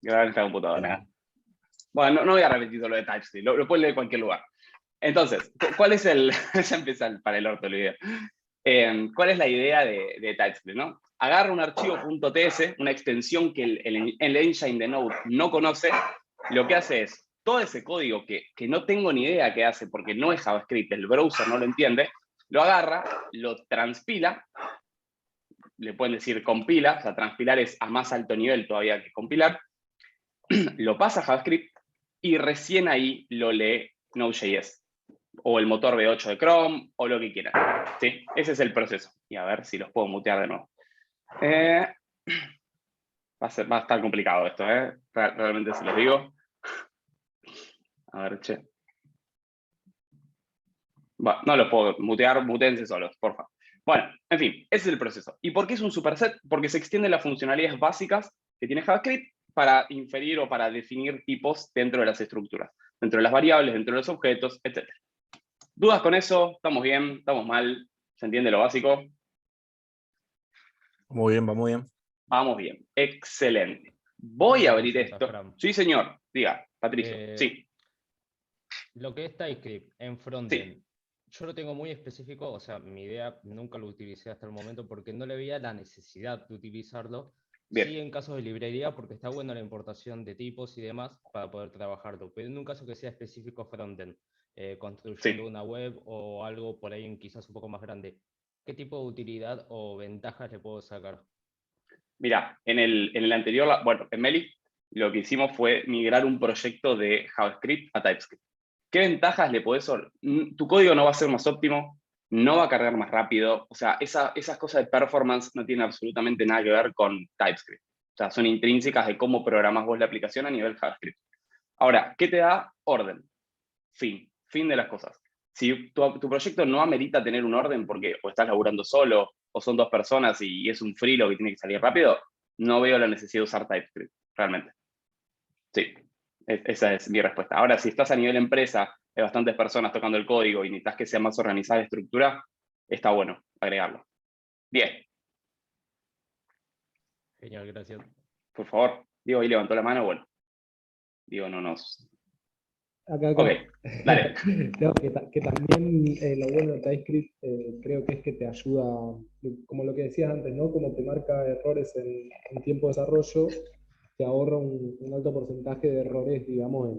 grabar en esta computadora. Bueno, no voy a repetir todo lo de TypeScript, lo pueden leer en cualquier lugar. Entonces, ¿cuál es el...? Ya empieza para el orto el video. ¿Cuál es la idea de TypeScript, no? Agarra un archivo .ts, una extensión que el engine de Node no conoce, lo que hace es, todo ese código que no tengo ni idea qué hace, porque no es JavaScript, el browser no lo entiende, lo agarra, lo transpila, le pueden decir compila, o sea, transpilar es a más alto nivel todavía que compilar, lo pasa a JavaScript y recién ahí lo lee Node.js, o el motor V8 de Chrome, o lo que quieran. ¿Sí? Ese es el proceso. Y a ver si los puedo mutear de nuevo. Va a estar complicado esto, realmente se los digo. A ver, che. Bueno, no los puedo mutear, mutense solos, por favor. Bueno, en fin, ese es el proceso. ¿Y por qué es un superset? Porque se extienden las funcionalidades básicas que tiene JavaScript para inferir o para definir tipos dentro de las estructuras, dentro de las variables, dentro de los objetos, etc. ¿Dudas con eso? ¿Estamos bien? ¿Estamos mal? ¿Se entiende lo básico? Muy bien, va muy bien. Vamos bien, excelente. Voy a abrir esto. Fran. Sí, señor. Diga, Patricio. Sí. Lo que es TypeScript en frontend, yo lo tengo muy específico, o sea, mi idea nunca lo utilicé hasta el momento porque no le veía la necesidad de utilizarlo. Bien. Sí, en casos de librería, porque está buena la importación de tipos y demás para poder trabajarlo, pero en un caso que sea específico frontend, construyendo una web o algo por ahí quizás un poco más grande, ¿qué tipo de utilidad o ventajas le puedo sacar? Mira, en el anterior, bueno, en Meli, lo que hicimos fue migrar un proyecto de JavaScript a TypeScript. ¿Qué ventajas le podés? Tu código no va a ser más óptimo, no va a cargar más rápido, o sea, esas cosas de performance no tienen absolutamente nada que ver con TypeScript. O sea, son intrínsecas de cómo programás vos la aplicación a nivel JavaScript. Ahora, ¿qué te da? Orden. Fin de las cosas. Si tu proyecto no amerita tener un orden porque o estás laburando solo o son dos personas y es un free lo que tiene que salir rápido, no veo la necesidad de usar TypeScript, realmente. Sí, esa es mi respuesta. Ahora, si estás a nivel empresa, hay bastantes personas tocando el código y necesitas que sea más organizada la estructura, está bueno agregarlo. Bien. Genial, gracias. Por favor, Diego ahí levantó la mano, bueno. Diego no nos... Acá. Ok, dale. No, que también lo bueno de TypeScript creo que es que te ayuda, como lo que decías antes, ¿no? Como te marca errores en tiempo de desarrollo, te ahorra un alto porcentaje de errores, digamos,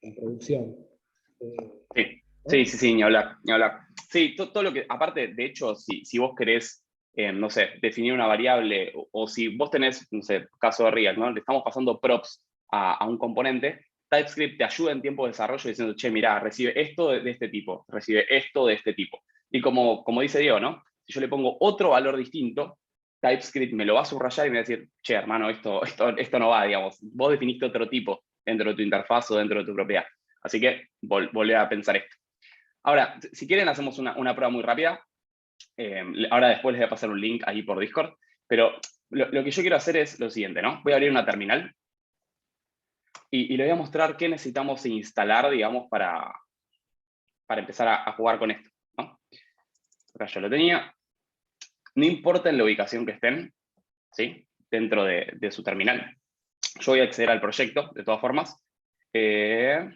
en producción. Sí, ni hablar, ni hablar. Sí, todo lo que, aparte, de hecho, si vos querés, no sé, definir una variable, o si vos tenés, no sé, caso de React, ¿no? Le estamos pasando props a un componente, TypeScript te ayuda en tiempo de desarrollo diciendo, che, mirá, recibe esto de este tipo, recibe esto de este tipo. Y como dice Diego, ¿no? Si yo le pongo otro valor distinto, TypeScript me lo va a subrayar y me va a decir, che, hermano, esto no va, digamos. Vos definiste otro tipo dentro de tu interfaz o dentro de tu propiedad. Así que volvé a pensar esto. Ahora, si quieren, hacemos una prueba muy rápida. Ahora después les voy a pasar un link ahí por Discord. Pero lo que yo quiero hacer es lo siguiente, ¿no? Voy a abrir una terminal y les voy a mostrar qué necesitamos instalar, digamos, para empezar a jugar con esto, ¿no? Acá yo lo tenía. No importa en la ubicación que estén, ¿sí? Dentro de su terminal. Yo voy a acceder al proyecto, de todas formas. Le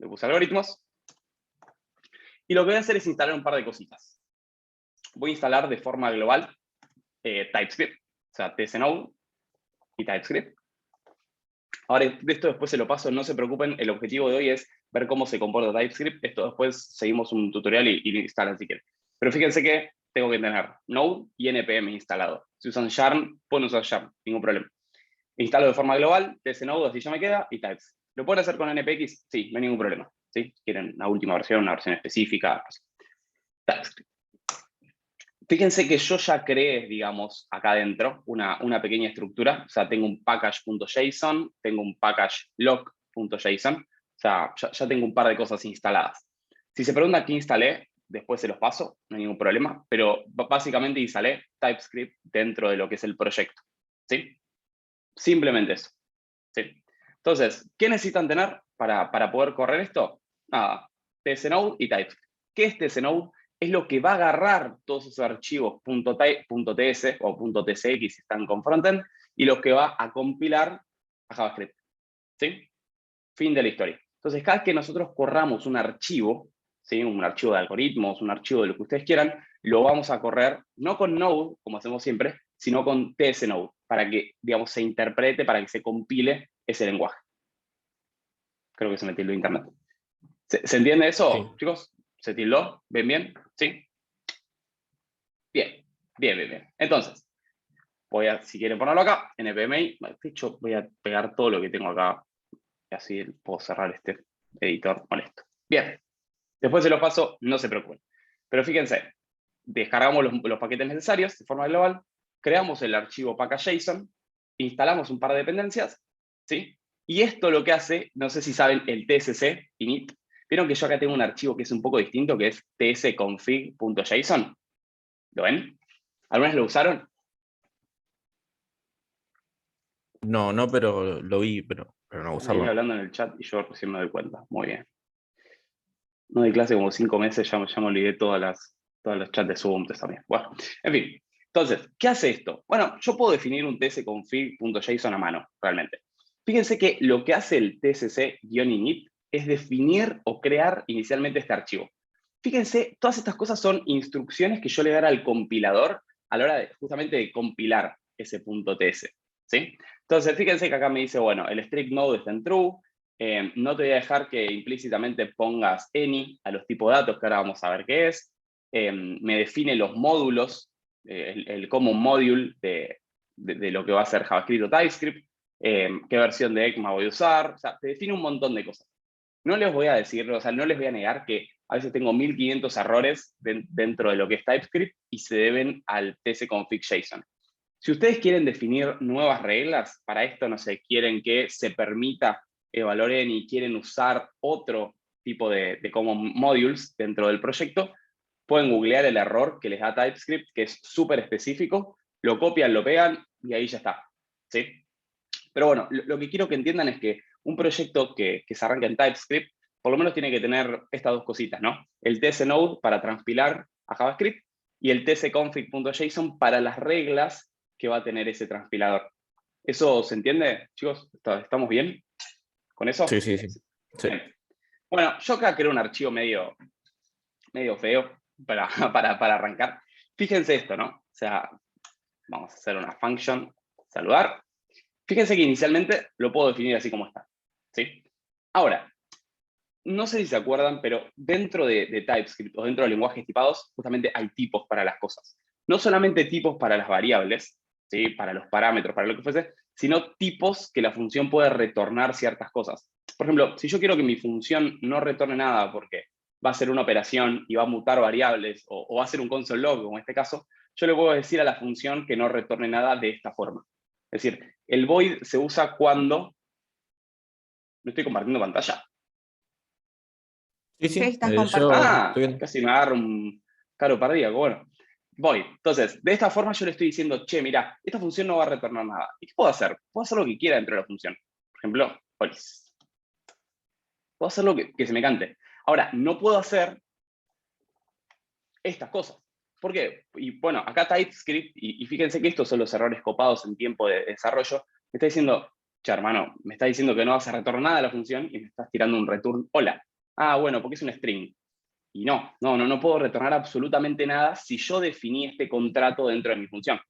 puse algoritmos. Y lo que voy a hacer es instalar un par de cositas. Voy a instalar de forma global TypeScript, o sea, tsnode y TypeScript. Ahora, de esto después se lo paso, no se preocupen, el objetivo de hoy es ver cómo se comporta TypeScript. Esto después seguimos un tutorial y lo instalan si quieren. Pero fíjense que tengo que tener Node y NPM instalado. Si usan Yarn, pueden usar Yarn, ningún problema. Instalo de forma global, tsnode, así ya me queda, y TypeScript. ¿Lo pueden hacer con NPX? Sí, no hay ningún problema. ¿Sí? Quieren una última versión, una versión específica. TypeScript. Fíjense que yo ya creé, digamos, acá adentro una pequeña estructura. O sea, tengo un package.json, tengo un package log.json. O sea, ya tengo un par de cosas instaladas. Si se preguntan qué instalé, después se los paso, no hay ningún problema. Pero básicamente instalé TypeScript dentro de lo que es el proyecto. ¿Sí? Simplemente eso. ¿Sí? Entonces, ¿qué necesitan tener para poder correr esto? Nada, tsnode y TypeScript. ¿Qué es tsnode? Es lo que va a agarrar todos esos archivos .ts o .tsx si están con frontend, y los que va a compilar a JavaScript. ¿Sí? Fin de la historia. Entonces, cada vez que nosotros corramos un archivo, ¿sí? Un archivo de algoritmos, un archivo de lo que ustedes quieran, lo vamos a correr no con Node, como hacemos siempre, sino con tsNode, para que, digamos, se interprete, para que se compile ese lenguaje. Creo que se me tildó internet. ¿Se entiende eso, Sí. chicos? ¿Se tildó? ¿Bien, bien? ¿Sí? Bien, bien, bien, bien. Entonces, voy a, si quieren ponerlo acá, npmi, de hecho, voy a pegar todo lo que tengo acá, y así puedo cerrar este editor molesto. Bien, después se los paso, no se preocupen. Pero fíjense, descargamos los paquetes necesarios de forma global, creamos el archivo package.json, instalamos un par de dependencias, ¿sí? Y esto lo que hace, no sé si saben, el tsc init. Vieron que yo acá tengo un archivo que es un poco distinto, que es tsconfig.json. ¿Lo ven? ¿Alguna vez lo usaron? No, pero lo vi, pero no Están ahí usarlo. hablando en el chat y yo recién me doy cuenta. Muy bien. No di clase como 5 meses, ya me olvidé todas los chats de Zoom también. Bueno, en fin. Entonces, ¿qué hace esto? Bueno, yo puedo definir un tsconfig.json a mano, realmente. Fíjense que lo que hace el tsc-init es definir o crear inicialmente este archivo. Fíjense, todas estas cosas son instrucciones que yo le daré al compilador a la hora de, justamente de compilar ese .ts. ¿Sí? Entonces, fíjense que acá me dice, bueno, el strict node está en true, no te voy a dejar que implícitamente pongas any a los tipos de datos, que ahora vamos a ver qué es. Me define los módulos, el common module de lo que va a ser JavaScript o TypeScript, qué versión de ECMA voy a usar, o sea, te define un montón de cosas. No les voy a decir, o sea, no les voy a negar que a veces tengo 1500 errores dentro de lo que es TypeScript y se deben al tsconfig.json. Si ustedes quieren definir nuevas reglas, para esto, no sé, quieren que se permita evaluar y quieren usar otro tipo de common modules dentro del proyecto, pueden googlear el error que les da TypeScript, que es súper específico, lo copian, lo pegan y ahí ya está. ¿Sí? Pero bueno, lo que quiero que entiendan es que un proyecto que se arranca en TypeScript, por lo menos tiene que tener estas dos cositas, ¿no? El tsnode para transpilar a JavaScript y el tsconfig.json para las reglas que va a tener ese transpilador. ¿Eso se entiende, chicos? ¿Estamos bien con eso? Sí, sí, sí. Sí. Bien. Bueno, yo acá creo un archivo medio feo para arrancar. Fíjense esto, ¿no? O sea, vamos a hacer una function, saludar. Fíjense que inicialmente lo puedo definir así como está. ¿Sí? Ahora, no sé si se acuerdan, pero dentro de TypeScript o dentro de lenguajes tipados, justamente hay tipos para las cosas. No solamente tipos para las variables, ¿sí? Para los parámetros, para lo que fuese, sino tipos que la función puede retornar ciertas cosas. Por ejemplo, si yo quiero que mi función no retorne nada porque va a ser una operación y va a mutar variables o va a ser un console log, como en este caso, yo le puedo decir a la función que no retorne nada de esta forma. Es decir, el void se usa cuando... ¿No estoy compartiendo pantalla? Sí, Sí, sí. estás Yo compartiendo. estoy viendo. Casi me agarro un caro cardíaco. Bueno, voy. Entonces, de esta forma yo le estoy diciendo, che, mira, esta función no va a retornar nada. ¿Y qué puedo hacer? Puedo hacer lo que quiera dentro de la función. Por ejemplo, polis. Puedo hacer lo que se me cante. Ahora, no puedo hacer estas cosas. ¿Por qué? Y bueno, acá TypeScript, y fíjense que estos son los errores copados en tiempo de desarrollo, me está diciendo, che, hermano, me está diciendo que no vas a retornar nada a la función y me estás tirando un return hola. Ah, bueno, porque es un string. Y no puedo retornar absolutamente nada si yo definí este contrato dentro de mi función.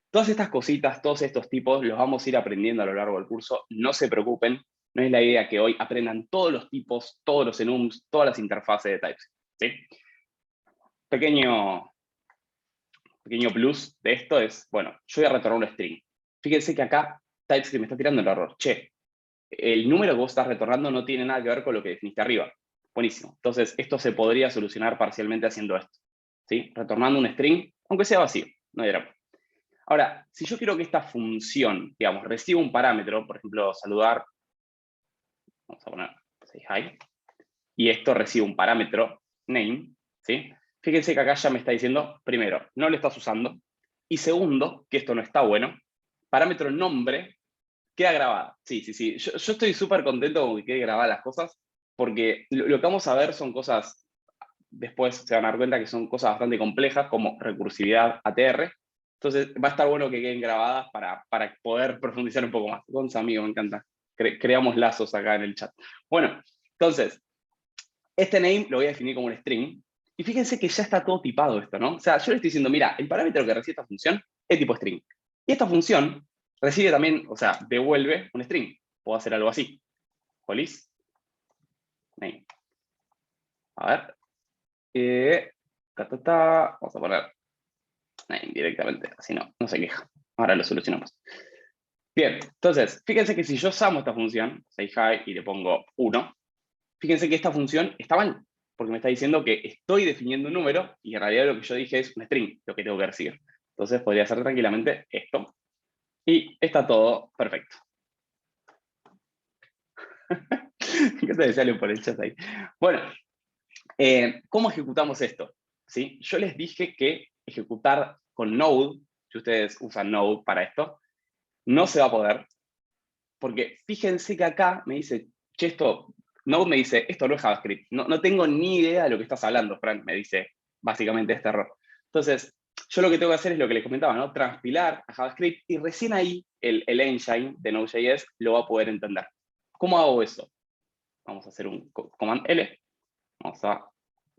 Todas estas cositas, todos estos tipos, los vamos a ir aprendiendo a lo largo del curso. No se preocupen, no es la idea que hoy aprendan todos los tipos, todos los enums, todas las interfaces de TypeScript. ¿Sí? Pequeño plus de esto es, bueno, yo voy a retornar un string. Fíjense que acá TypeScript me está tirando el error. Che, el número que vos estás retornando no tiene nada que ver con lo que definiste arriba. Buenísimo. Entonces, esto se podría solucionar parcialmente haciendo esto. ¿Sí? Retornando un string, aunque sea vacío, no hay drama. Ahora, si yo quiero que esta función, digamos, reciba un parámetro, por ejemplo, saludar, vamos a poner say hi, y esto recibe un parámetro, name, ¿sí? Fíjense que acá ya me está diciendo, primero, no lo estás usando, y segundo, que esto no está bueno, parámetro nombre queda grabada. Sí. Yo estoy súper contento con que quede grabadas las cosas, porque lo que vamos a ver son cosas, después se van a dar cuenta que son cosas bastante complejas, como recursividad ATR, Entonces va a estar bueno que queden grabadas para poder profundizar un poco más. Gonza, amigo, me encanta. Creamos lazos acá en el chat. Bueno, entonces, este name lo voy a definir como un string. Y fíjense que ya está todo tipado esto, ¿no? O sea, yo le estoy diciendo, mira, el parámetro que recibe esta función es tipo string. Y esta función recibe también, o sea, devuelve un string. Puedo hacer algo así. Police name. A ver. Vamos a poner name directamente, así no se queja. Ahora lo solucionamos. Bien, entonces, fíjense que si yo llamo esta función, say hi, y le pongo 1, fíjense que esta función está mal, porque me está diciendo que estoy definiendo un número, y en realidad lo que yo dije es un string, lo que tengo que recibir. Entonces podría hacer tranquilamente esto, y está todo perfecto. ¿Qué te sale por el chat ahí? Bueno, ¿cómo ejecutamos esto? ¿Sí? Yo les dije que ejecutar con Node, si ustedes usan Node para esto, no se va a poder, porque fíjense que acá me dice, che, Node me dice, esto no es JavaScript, no tengo ni idea de lo que estás hablando, Frank, me dice básicamente este error. Entonces, yo lo que tengo que hacer es lo que les comentaba, ¿no? Transpilar a JavaScript, y recién ahí el engine de Node.js lo va a poder entender. ¿Cómo hago eso? Vamos a hacer un Command L, vamos a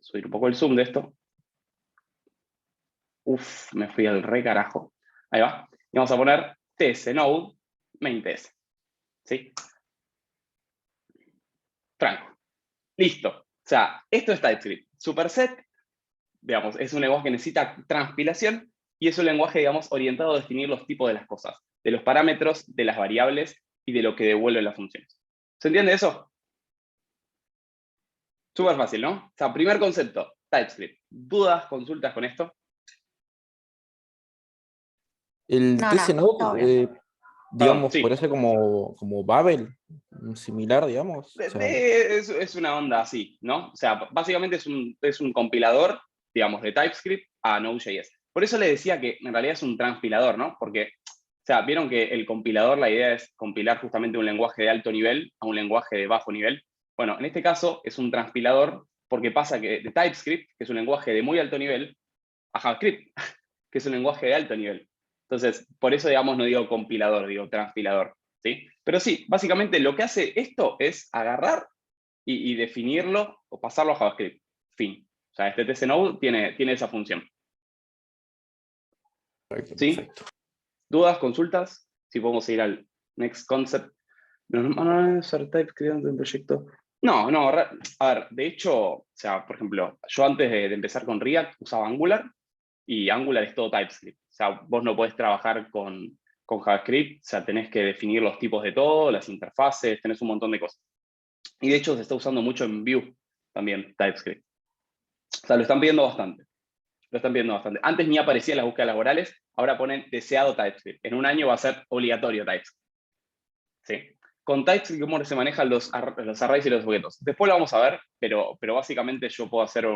subir un poco el zoom de esto. Uf, me fui al re carajo. Ahí va. Y vamos a poner ts node main ts. ¿Sí? Franco. Listo. O sea, esto es TypeScript. Superset, digamos, es un lenguaje que necesita transpilación y es un lenguaje, digamos, orientado a definir los tipos de las cosas, de los parámetros, de las variables y de lo que devuelven las funciones. ¿Se entiende eso? Súper fácil, ¿no? O sea, primer concepto, TypeScript. ¿Dudas, consultas con esto? El No, TC todo bien. Node, digamos, sí. podría ser como Babel, similar, digamos. O sea, Es una onda así, ¿no? O sea, básicamente es un compilador, digamos, de TypeScript a Node.js. Por eso le decía que en realidad es un transpilador, ¿no? Porque, o sea, vieron que el compilador, la idea es compilar justamente un lenguaje de alto nivel a un lenguaje de bajo nivel. Bueno, en este caso es un transpilador porque pasa que de TypeScript, que es un lenguaje de muy alto nivel, a JavaScript, que es un lenguaje de alto nivel. Entonces, por eso, digamos, no digo compilador, digo transpilador, ¿sí? Pero sí, básicamente lo que hace esto es agarrar y definirlo o pasarlo a JavaScript. Fin. O sea, este tcnode tiene esa función. perfecto, ¿Sí? perfecto. ¿Dudas, consultas? Si podemos ir al next concept. No, usar TypeScript en un proyecto. No, a ver, de hecho, o sea, por ejemplo, yo antes de empezar con React usaba Angular, y Angular es todo TypeScript. O sea, vos no podés trabajar con JavaScript, o sea, tenés que definir los tipos de todo, las interfaces, tenés un montón de cosas. Y de hecho se está usando mucho en Vue también, TypeScript. O sea, lo están pidiendo bastante. Lo están pidiendo bastante. Antes ni aparecía en las búsquedas laborales, ahora ponen deseado TypeScript. En un año va a ser obligatorio TypeScript. ¿Sí? Con TypeScript, cómo se manejan los arrays y los objetos. Después lo vamos a ver, pero básicamente yo puedo hacer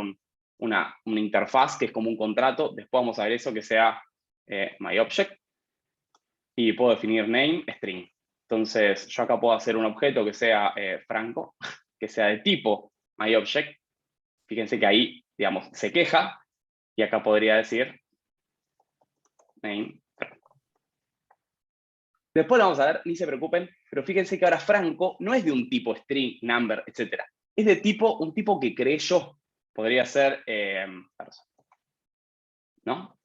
una interfaz que es como un contrato. Después vamos a ver eso que sea myObject. Y puedo definir name, string. Entonces, yo acá puedo hacer un objeto que sea franco, que sea de tipo myObject. Fíjense que ahí, digamos, se queja. Y acá podría decir name. Después lo vamos a ver, ni se preocupen, pero fíjense que ahora Franco no es de un tipo string, number, etc. Es de un tipo que creé yo. Podría ser persona, ¿no?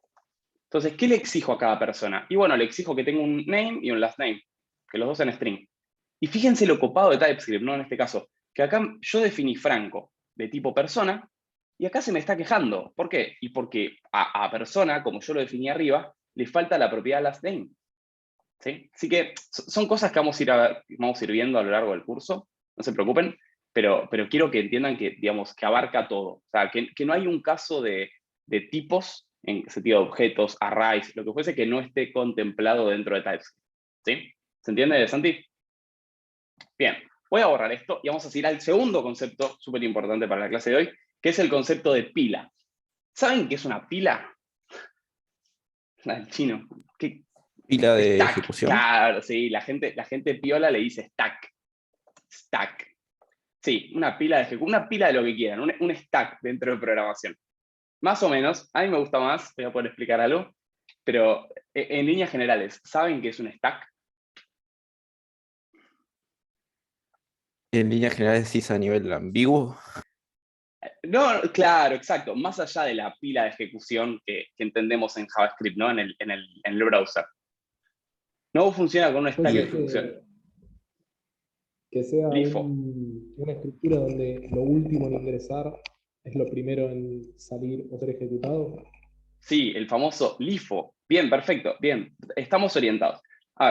Entonces, ¿qué le exijo a cada persona? Y bueno, le exijo que tenga un name y un last name, que los dos sean string. Y fíjense lo copado de TypeScript, ¿no? En este caso, que acá yo definí Franco de tipo persona, y acá se me está quejando. ¿Por qué? Y porque a persona, como yo lo definí arriba, le falta la propiedad last name. ¿Sí? Así que son cosas que vamos a ir viendo a lo largo del curso, no se preocupen, pero quiero que entiendan que, digamos, que abarca todo. O sea, que no hay un caso de tipos, en sentido de objetos, arrays, lo que fuese que no esté contemplado dentro de TypeScript. ¿Sí? ¿Se entiende, Santi? Bien, voy a borrar esto y vamos a ir al segundo concepto súper importante para la clase de hoy, que es el concepto de pila. ¿Saben qué es una pila? El chino. ¿Qué? Pila de Stack, ejecución. claro, sí, la gente piola le dice stack. Stack. Sí, una pila de ejecución, una pila de lo que quieran, un stack dentro de programación. Más o menos, a mí me gusta más, voy a poder explicar algo. pero en líneas generales, ¿saben qué es un stack? En líneas generales decís a nivel ambiguo. No, claro, exacto. Más allá de la pila de ejecución que entendemos en JavaScript, ¿no? En el browser. No funciona con un stack de ejecución. Que sea LIFO. una estructura donde lo último en ingresar es lo primero en salir o ser ejecutado. Sí, el famoso LIFO. Bien, perfecto, bien. Estamos orientados. A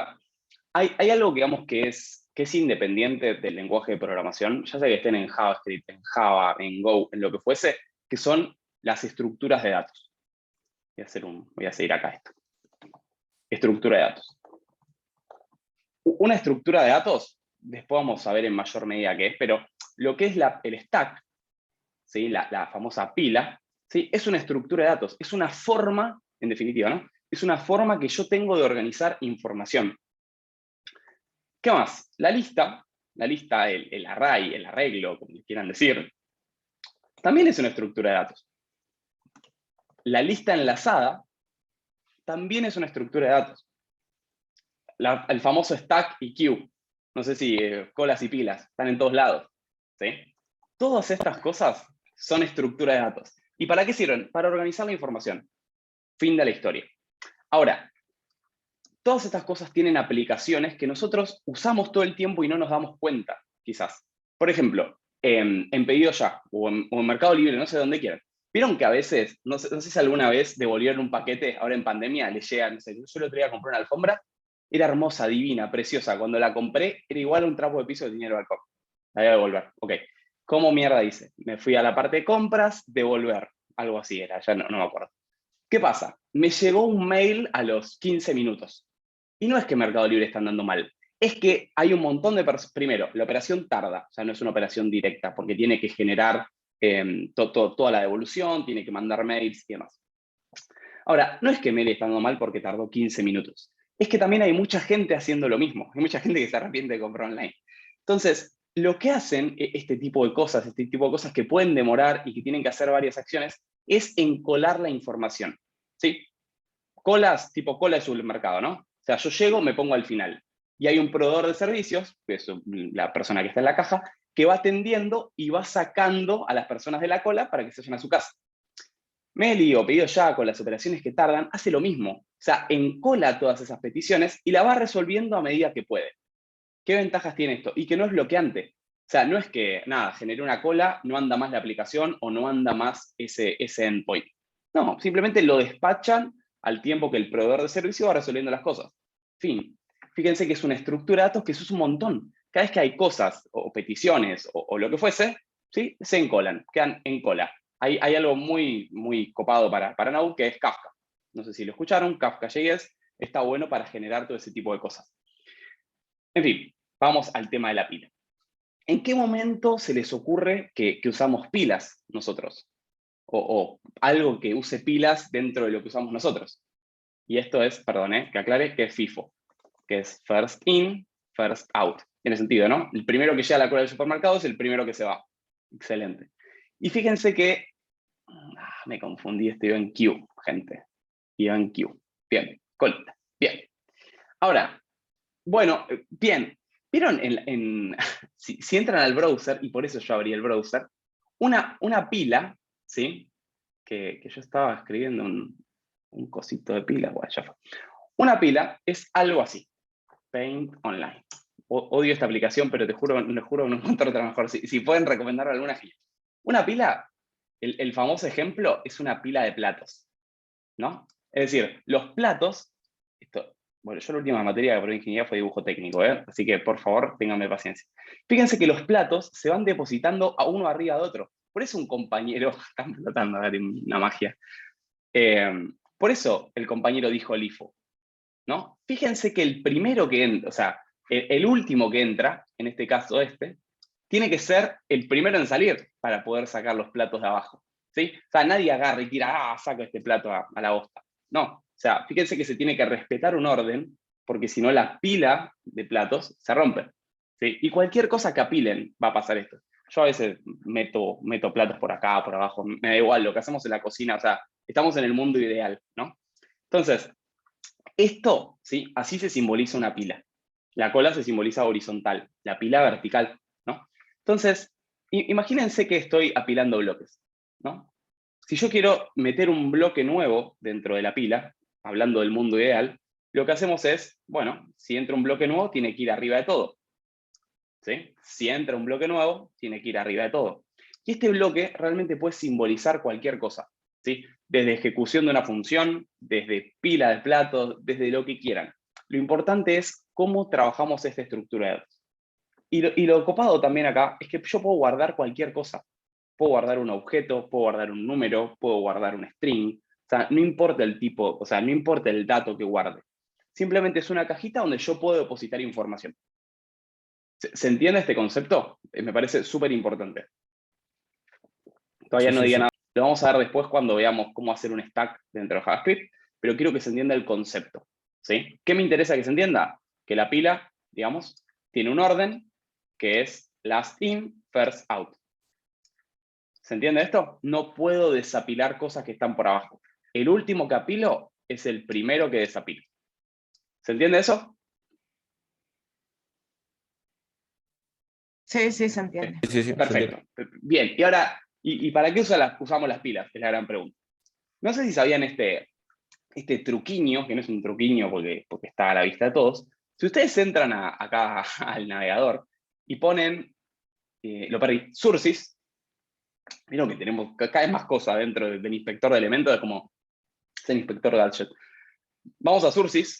ver, hay algo, digamos, que es independiente del lenguaje de programación, ya sea que estén en JavaScript, en Java, en Go, en lo que fuese, que son las estructuras de datos. Voy a seguir acá esto. Estructura de datos. Una estructura de datos, después vamos a ver en mayor medida qué es, pero lo que es el stack, ¿sí? La famosa pila, ¿sí? Es una estructura de datos, es una forma, en definitiva, ¿no? Es una forma que yo tengo de organizar información. ¿Qué más? La lista, el array, el arreglo, como quieran decir, también es una estructura de datos. La lista enlazada también es una estructura de datos. El famoso stack y queue. No sé si colas y pilas, están en todos lados. ¿Sí? Todas estas cosas son estructura de datos. ¿Y para qué sirven? Para organizar la información. Fin de la historia. Ahora, todas estas cosas tienen aplicaciones que nosotros usamos todo el tiempo y no nos damos cuenta, quizás. Por ejemplo, en Pedido Ya o en Mercado Libre, no sé dónde quieran. ¿Vieron que a veces, no sé si alguna vez devolvieron un paquete, ahora en pandemia, le llegan, no sé, yo el otro día compré una alfombra, era hermosa, divina, preciosa. Cuando la compré, era igual a un trapo de piso que tenía el balcón. La voy a devolver. Ok. ¿Cómo mierda hice? Me fui a la parte de compras, devolver. Algo así era, ya no me acuerdo. ¿Qué pasa? Me llegó un mail a los 15 minutos. Y no es que Mercado Libre está andando mal. Es que hay un montón de personas. Primero, la operación tarda. O sea, no es una operación directa, porque tiene que generar toda la devolución, tiene que mandar mails y demás. Ahora, no es que Meli está andando mal porque tardó 15 minutos. Es que también hay mucha gente haciendo lo mismo. Hay mucha gente que se arrepiente de comprar online. Entonces, lo que hacen este tipo de cosas que pueden demorar y que tienen que hacer varias acciones, es encolar la información. ¿Sí? Colas, tipo cola de supermercado, ¿no? O sea, yo llego, me pongo al final. Y hay un proveedor de servicios, que es la persona que está en la caja, que va atendiendo y va sacando a las personas de la cola para que se vayan a su casa. Meli o Pedido Ya, con las operaciones que tardan, hace lo mismo. O sea, encola todas esas peticiones y la va resolviendo a medida que puede. ¿Qué ventajas tiene esto? Y que no es bloqueante. O sea, no es que, nada, generé una cola, no anda más la aplicación o no anda más ese endpoint. No, simplemente lo despachan al tiempo que el proveedor de servicio va resolviendo las cosas. Fin. Fíjense que es una estructura de datos que eso es un montón. Cada vez que hay cosas o peticiones o lo que fuese, ¿sí? Se encolan, quedan en cola. Hay algo muy, muy copado para Node que es Kafka. No sé si lo escucharon, Kafka.js está bueno para generar todo ese tipo de cosas. En fin, vamos al tema de la pila. ¿En qué momento se les ocurre que usamos pilas nosotros? O algo que use pilas dentro de lo que usamos nosotros. Y esto es, perdón, que aclare, que es FIFO, que es first in, first out. Tiene sentido, ¿no? El primero que llega a la cola del supermercado es el primero que se va. Excelente. Y fíjense que, me confundí, iba en queue, gente. Iba en queue. Bien, colita. Bien. Ahora, bueno, bien. ¿Vieron si entran al browser, y por eso yo abrí el browser, una pila, ¿sí? Que yo estaba escribiendo un cosito de pila, bueno, ya fue. Una pila es algo así, Paint Online. Odio esta aplicación, pero les juro que no encuentro otra mejor. Si pueden recomendar alguna, genial. Una pila, el famoso ejemplo, es una pila de platos, ¿no? Es decir, los platos, bueno, yo la última materia que probé ingeniería fue dibujo técnico, así que por favor, ténganme paciencia. Fíjense que los platos se van depositando a uno arriba de otro. Por eso un compañero, están flotando, una magia. Por eso el compañero dijo LIFO, ¿no? Fíjense que el primero que entra, o sea, el último que entra, en este caso tiene que ser el primero en salir para poder sacar los platos de abajo, ¿sí? O sea, nadie agarra y tira, saco este plato a la bosta. No, o sea, fíjense que se tiene que respetar un orden, porque si no la pila de platos se rompe, ¿sí? Y cualquier cosa que apilen va a pasar esto. Yo a veces meto platos por acá, por abajo, me da igual, lo que hacemos en la cocina, o sea, estamos en el mundo ideal, ¿no? Entonces, Esto, ¿sí? Así se simboliza una pila. La cola se simboliza horizontal, la pila vertical, ¿no? Entonces, imagínense que estoy apilando bloques, ¿no? Si yo quiero meter un bloque nuevo dentro de la pila, hablando del mundo ideal, lo que hacemos es, bueno, si entra un bloque nuevo, tiene que ir arriba de todo. ¿Sí? Si entra un bloque nuevo, tiene que ir arriba de todo. Y este bloque realmente puede simbolizar cualquier cosa, ¿sí? Desde ejecución de una función, desde pila de platos, desde lo que quieran. Lo importante es cómo trabajamos esta estructura de datos. Y lo copado también acá es que yo puedo guardar cualquier cosa. Puedo guardar un objeto, puedo guardar un número, puedo guardar un string. O sea, no importa el tipo, o sea, no importa el dato que guarde. Simplemente es una cajita donde yo puedo depositar información. ¿Se entiende este concepto? Me parece súper importante. Todavía Sí, no sí, diga sí. nada. Lo vamos a ver después cuando veamos cómo hacer un stack dentro de JavaScript, pero quiero que se entienda el concepto, ¿sí? ¿Qué me interesa que se entienda? Que la pila, digamos, tiene un orden que es last in, first out. ¿Se entiende esto? No puedo desapilar cosas que están por abajo. El último que apilo es el primero que desapilo. ¿Se entiende eso? Sí, sí, se entiende. Sí, sí, se entiende. Perfecto. Bien, y ahora, ¿y para qué usamos las pilas? Es la gran pregunta. No sé si sabían este truquiño, que no es un truquiño porque está a la vista de todos. Si ustedes entran acá al navegador y ponen, lo perdí, Sources, vieron que tenemos cada vez más cosas dentro del inspector de elementos, es como el inspector gadget. Vamos a Sources,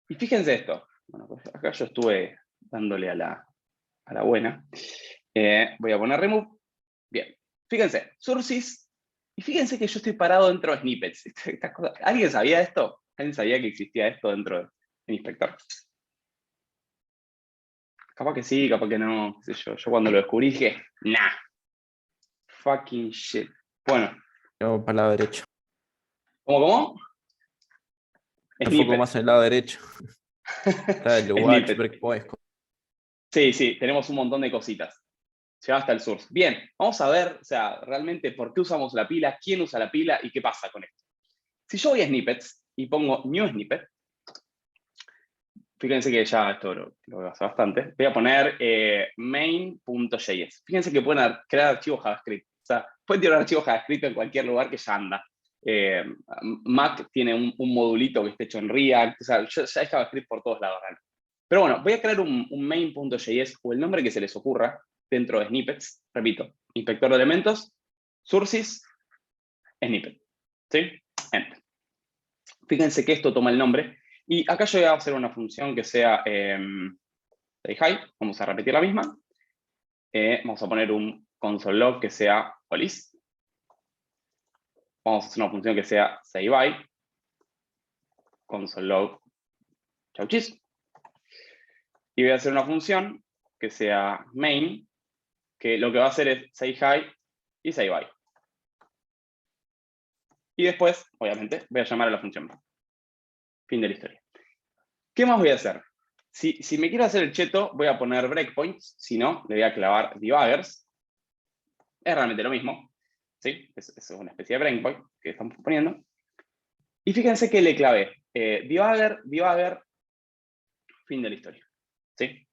y fíjense esto. Bueno, pues acá yo estuve dándole a la buena. Voy a poner remove. Bien, fíjense, Sources, y fíjense que yo estoy parado dentro de snippets. ¿Alguien sabía esto? ¿Alguien sabía que existía esto dentro del inspector? Capaz que sí, capaz que no, qué sé yo. Yo cuando lo descubrí dije, nah, fucking shit. Bueno, Yo para el lado derecho. ¿cómo? Me enfoco Snippet. más en el lado derecho. Está el watch, Snippet. breakpoint. Sí, tenemos un montón de cositas. Llega hasta el source. Bien, vamos a ver, o sea, realmente por qué usamos la pila, quién usa la pila y qué pasa con esto. Si yo voy a snippets y pongo new snippet, fíjense que ya esto lo hace bastante. Voy a poner main.js. Fíjense que pueden crear archivos JavaScript. O sea, pueden tirar archivos JavaScript en cualquier lugar que ya anda. Mac tiene un modulito que está hecho en React. O sea, ya hay JavaScript por todos lados. ¿Vale? Pero bueno, voy a crear un main.js o el nombre que se les ocurra dentro de snippets. Repito, inspector de elementos, sources, snippet. ¿Sí? Enter. Fíjense que esto toma el nombre. Y acá yo voy a hacer una función que sea hi, vamos a repetir la misma. Vamos a poner un console log que sea polis. Vamos a hacer una función que sea sayBy, console log chauchis. Y voy a hacer una función que sea main, que lo que va a hacer es say hi y say bye. Y después, obviamente, voy a llamar a la función. Fin de la historia. ¿Qué más voy a hacer? Si me quiero hacer el cheto, voy a poner breakpoints. Si no, le voy a clavar debuggers. Es realmente lo mismo. ¿Sí? Es una especie de breakpoint que estamos poniendo. Y fíjense que le clavé debugger, fin de la historia. ¿Sí?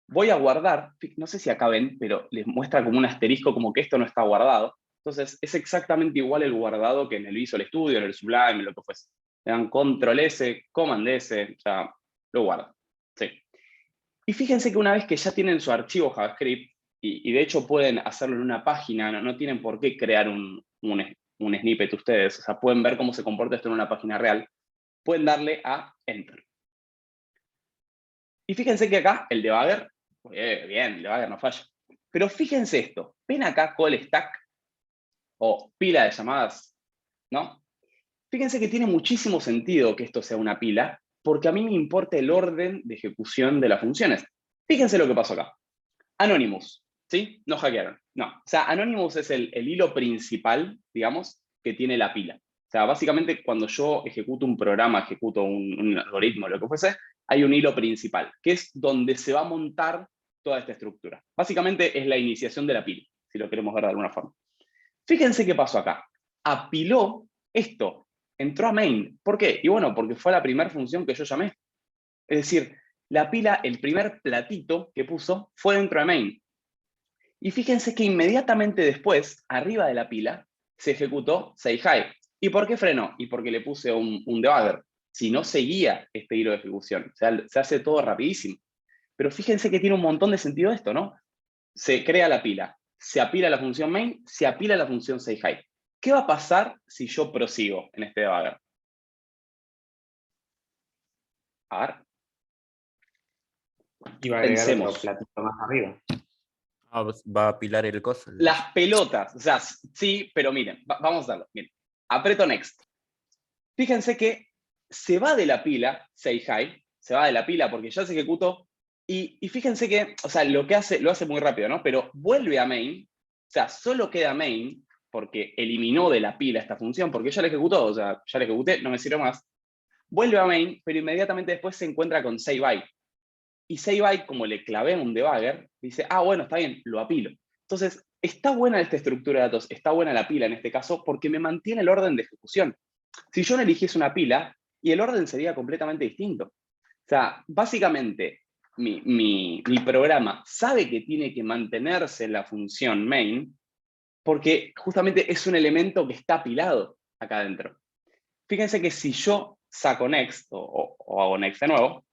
Voy a guardar, no sé si acá ven, pero les muestra como un asterisco, como que esto no está guardado. Entonces, es exactamente igual el guardado que en el Visual Studio, en el Sublime, en lo que fuese. Le dan Control S, Command S, o sea, lo guardan. ¿Sí? Y fíjense que una vez que ya tienen su archivo JavaScript, y de hecho pueden hacerlo en una página, no tienen por qué crear un snippet ustedes, o sea, pueden ver cómo se comporta esto en una página real, pueden darle a Enter. Y fíjense que acá el debugger, bien, el debugger no falla. Pero fíjense esto, ven acá call stack o pila de llamadas, ¿no? Fíjense que tiene muchísimo sentido que esto sea una pila, porque a mí me importa el orden de ejecución de las funciones. Fíjense lo que pasó acá. Anonymous, ¿sí? No hackearon, no. O sea, Anonymous es el hilo principal, digamos, que tiene la pila. O sea, básicamente cuando yo ejecuto un programa, ejecuto un algoritmo, lo que fuese, hay un hilo principal, que es donde se va a montar toda esta estructura. Básicamente es la iniciación de la pila, si lo queremos ver de alguna forma. Fíjense qué pasó acá. Apiló esto. entró a main. ¿Por qué? Y bueno, porque fue la primera función que yo llamé. Es decir, la pila, el primer platito que puso, fue dentro de main. Y fíjense que inmediatamente después, arriba de la pila, se ejecutó say hi. ¿Y por qué frenó? Y porque le puse un debugger. Si no seguía este hilo de ejecución. O sea, se hace todo rapidísimo. Pero fíjense que tiene un montón de sentido esto, ¿no? Se crea la pila, se apila la función main, se apila la función say hi. ¿Qué va a pasar si yo prosigo en este debugger? A ver. Y va a agregar Pensemos. otro platito más arriba. Va a apilar el coso. Las pelotas, o sea, sí, pero miren, vamos a hacerlo. Miren, aprieto next. Fíjense que se va de la pila, say hi, se va de la pila porque ya se ejecutó, y fíjense que, o sea, lo hace muy rápido, ¿no? Pero vuelve a main, o sea, solo queda main, porque eliminó de la pila esta función, porque ya la ejecutó, o sea, ya la ejecuté, no me sirve más. Vuelve a main, pero inmediatamente después se encuentra con say by. Y say by, como le clavé un debugger, dice, ah, bueno, está bien, lo apilo. Entonces, está buena esta estructura de datos, está buena la pila en este caso, porque me mantiene el orden de ejecución. Si yo no eligiese una pila, y el orden sería completamente distinto. O sea, básicamente, mi programa sabe que tiene que mantenerse en la función main, porque justamente es un elemento que está apilado acá adentro. Fíjense que si yo saco next, o hago next de nuevo,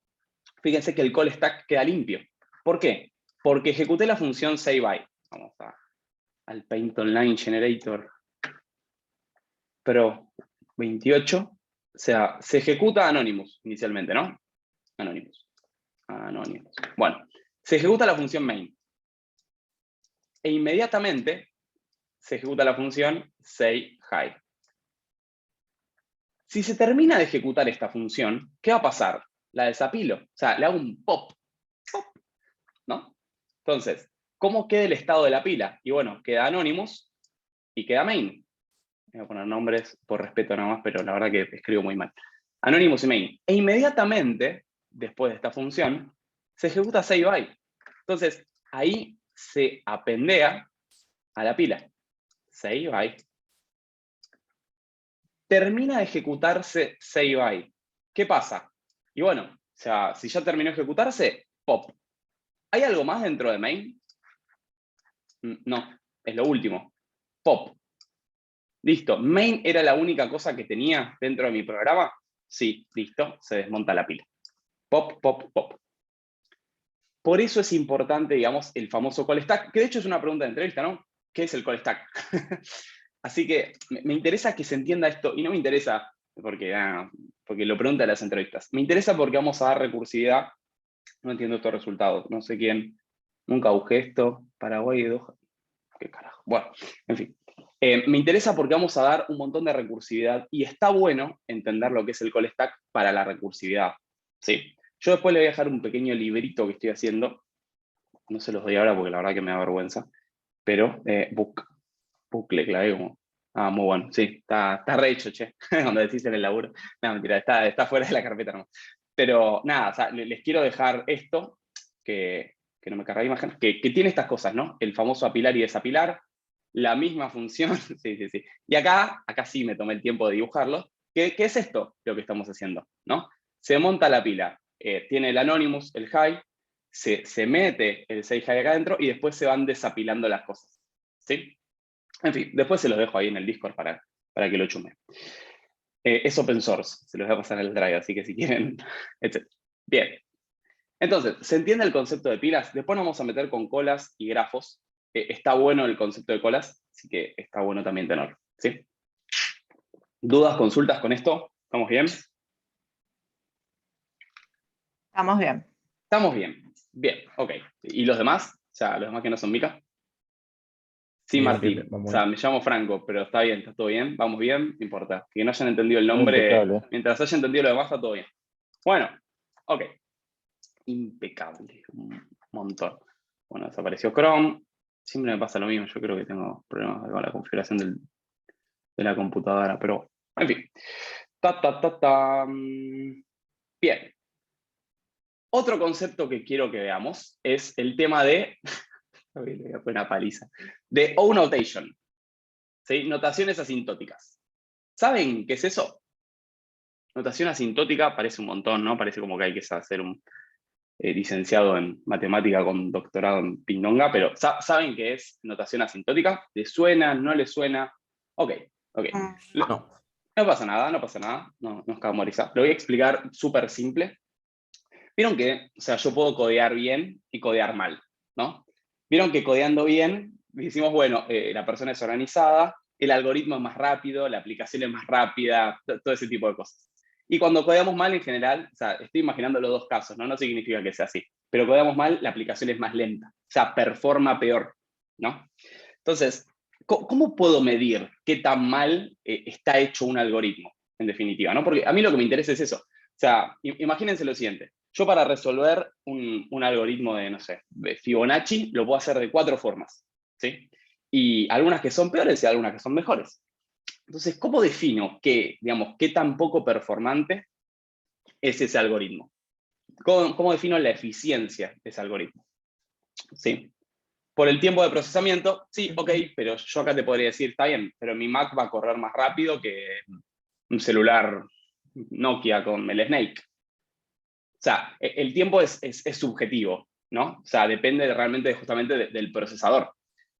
fíjense que el call stack queda limpio. ¿Por qué? Porque ejecuté la función sayBy. Vamos al Paint Online Generator Pro 28. O sea, se ejecuta Anonymous inicialmente, ¿no? Anonymous. Bueno, se ejecuta la función main. E inmediatamente se ejecuta la función sayHi. Si se termina de ejecutar esta función, ¿qué va a pasar? La desapilo. O sea, le hago un pop. Pop. ¿No? Entonces, ¿cómo queda el estado de la pila? Y bueno, queda Anonymous y queda main. Voy a poner nombres por respeto nada más, pero la verdad que escribo muy mal. Anonymous y main. E inmediatamente, después de esta función, se ejecuta sayBy. Entonces, ahí se apendea a la pila. sayBy. Termina de ejecutarse sayBy. ¿Qué pasa? Y bueno, o sea, si ya terminó de ejecutarse, pop. ¿Hay algo más dentro de main? No, es lo último. Pop. Listo. Main era la única cosa que tenía dentro de mi programa. Sí, listo, se desmonta la pila. Pop, pop, pop. Por eso es importante, digamos, el famoso call stack, que de hecho es una pregunta de entrevista, ¿no? ¿Qué es el call stack? Así que me interesa que se entienda esto, y no me interesa porque lo preguntan en las entrevistas. Me interesa porque vamos a dar recursividad. No entiendo estos resultados. No sé quién. Nunca busqué esto. Paraguay y Doha. ¿Qué carajo? Bueno, en fin. Me interesa porque vamos a dar un montón de recursividad y está bueno entender lo que es el call stack para la recursividad. ¿Sí? Yo después le voy a dejar un pequeño librito que estoy haciendo. No se los doy ahora porque la verdad que me da vergüenza. Pero book le clavé como... Ah, muy bueno. Sí, está re hecho, che. Cuando decís en el laburo. No, mentira, está fuera de la carpeta nomás. Pero nada, o sea, les quiero dejar esto, que no me carga de imagen, que tiene estas cosas, ¿no? El famoso apilar y desapilar, la misma función, sí. Y acá sí me tomé el tiempo de dibujarlo. ¿Qué es esto lo que estamos haciendo? ¿No? Se monta la pila, tiene el Anonymous, el high, se mete el 6 high acá adentro y después se van desapilando las cosas. ¿Sí? En fin, después se los dejo ahí en el Discord para que lo chumen. Es open source, se los voy a pasar en el Drive, así que si quieren, etc. Bien. Entonces, ¿se entiende el concepto de pilas? Después nos vamos a meter con colas y grafos. Está bueno el concepto de colas, así que está bueno también tenerlo. ¿Sí? ¿Dudas, consultas con esto? ¿Estamos bien? Estamos bien. Estamos bien. Bien, ok. ¿Y los demás? O sea, los demás que no son Mica. Sí, Bien, Martín. bien, vamos O sea, bien. me llamo Franco, pero está bien, está todo bien. Vamos bien, no importa. Que no hayan entendido el nombre, Impecable. mientras hayan entendido lo demás, está todo bien. Bueno, ok. Impecable, un montón. Bueno, desapareció Chrome. Siempre me pasa lo mismo, yo creo que tengo problemas con la configuración de la computadora, pero en fin. Bien. Otro concepto que quiero que veamos es el tema de, le voy a poner una paliza, de O-Notation, ¿sí? Notaciones asintóticas. ¿Saben qué es eso? notación asintótica parece un montón, ¿no? Parece como que hay que ser un licenciado en matemática con doctorado en pindonga, pero ¿saben qué es notación asintótica? ¿Les suena? ¿No les suena? Ok. No. No pasa nada, no nos cagamos de risa. Lo voy a explicar súper simple. Vieron que, o sea, yo puedo codear bien y codear mal, ¿no? Vieron que codeando bien, decimos, bueno, la persona es organizada, el algoritmo es más rápido, la aplicación es más rápida, todo ese tipo de cosas. Y cuando codeamos mal, en general, o sea, estoy imaginando los dos casos, ¿no? No significa que sea así, pero codeamos mal, la aplicación es más lenta, o sea, performa peor, ¿no? Entonces, ¿cómo puedo medir qué tan mal está hecho un algoritmo, en definitiva, ¿no? Porque a mí lo que me interesa es eso. O sea, imagínense lo siguiente. Yo para resolver un algoritmo de, no sé, de Fibonacci, lo puedo hacer de 4 formas, ¿sí? Y algunas que son peores y algunas que son mejores. Entonces, ¿cómo defino qué tan poco performante es ese algoritmo? ¿Cómo defino la eficiencia de ese algoritmo? ¿Sí? Por el tiempo de procesamiento, sí, ok, pero yo acá te podría decir, está bien, pero mi Mac va a correr más rápido que un celular Nokia con el Snake. O sea, el tiempo es subjetivo, ¿no? O sea, depende realmente justamente del procesador.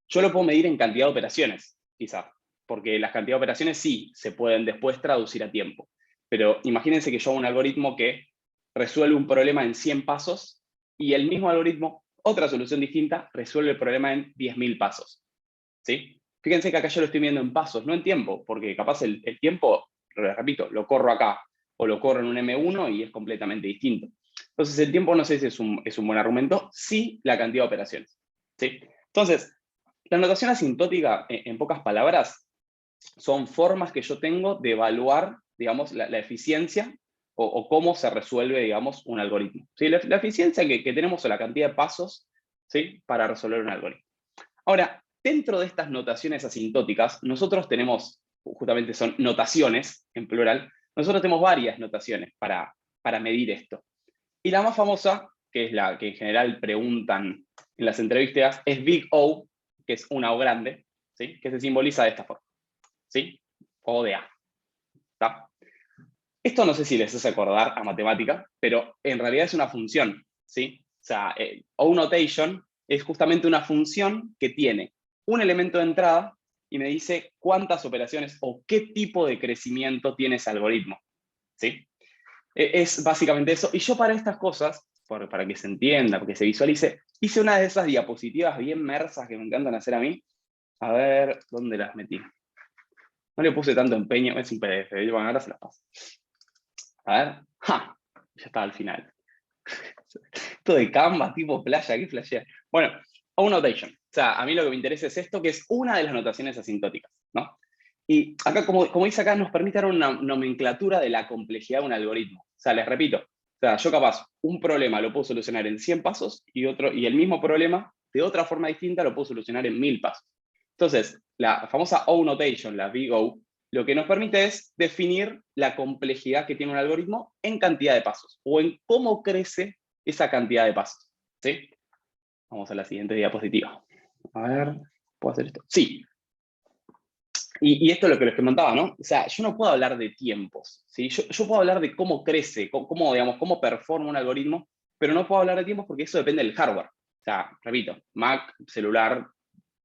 Yo lo puedo medir en cantidad de operaciones, quizá, porque las cantidades de operaciones sí se pueden después traducir a tiempo. Pero imagínense que yo hago un algoritmo que resuelve un problema en 100 pasos y el mismo algoritmo, otra solución distinta, resuelve el problema en 10.000 pasos. ¿Sí? Fíjense que acá yo lo estoy viendo en pasos, no en tiempo, porque capaz el tiempo, repito, lo corro acá o lo corro en un M1 y es completamente distinto. Entonces el tiempo no sé si es un buen argumento, sí la cantidad de operaciones. ¿Sí? Entonces, la notación asintótica, en pocas palabras, son formas que yo tengo de evaluar, digamos, la eficiencia o cómo se resuelve, digamos, un algoritmo. ¿Sí? La eficiencia que tenemos o la cantidad de pasos, ¿sí?, para resolver un algoritmo. Ahora, dentro de estas notaciones asintóticas, nosotros tenemos, justamente son notaciones, en plural, nosotros tenemos varias notaciones para medir esto. Y la más famosa, que es la que en general preguntan en las entrevistas, es Big O, que es una O grande, ¿sí?, que se simboliza de esta forma, ¿sí? O de A. ¿Está? Esto no sé si les hace acordar a matemática, pero en realidad es una función, ¿sí? O sea, O notation es justamente una función que tiene un elemento de entrada y me dice cuántas operaciones o qué tipo de crecimiento tiene ese algoritmo, ¿sí? Es básicamente eso. Y yo para estas cosas, para que se entienda, para que se visualice, hice una de esas diapositivas bien mersas que me encantan hacer a mí. A ver, ¿dónde las metí? No le puse tanto empeño, es un PDF, bueno, ahora se las paso. A ver, ¡ja! Ya está al final. Esto de Canva, tipo playa, ¿qué flashea? Bueno, O notation. O sea, a mí lo que me interesa es esto, que es una de las notaciones asintóticas, ¿no? Y acá, como dice acá, nos permite dar una nomenclatura de la complejidad de un algoritmo. O sea, les repito, o sea, yo capaz, un problema lo puedo solucionar en 100 pasos y el mismo problema, de otra forma distinta, lo puedo solucionar en 1000 pasos. Entonces, la famosa O notation, la Big O, lo que nos permite es definir la complejidad que tiene un algoritmo en cantidad de pasos, o en cómo crece esa cantidad de pasos, ¿sí? Vamos a la siguiente diapositiva. A ver, ¿puedo hacer esto? Sí. Y esto es lo que les comentaba, ¿no? O sea, yo no puedo hablar de tiempos, ¿sí? Yo puedo hablar de cómo crece, cómo performa un algoritmo, pero no puedo hablar de tiempos porque eso depende del hardware. O sea, repito, Mac, celular,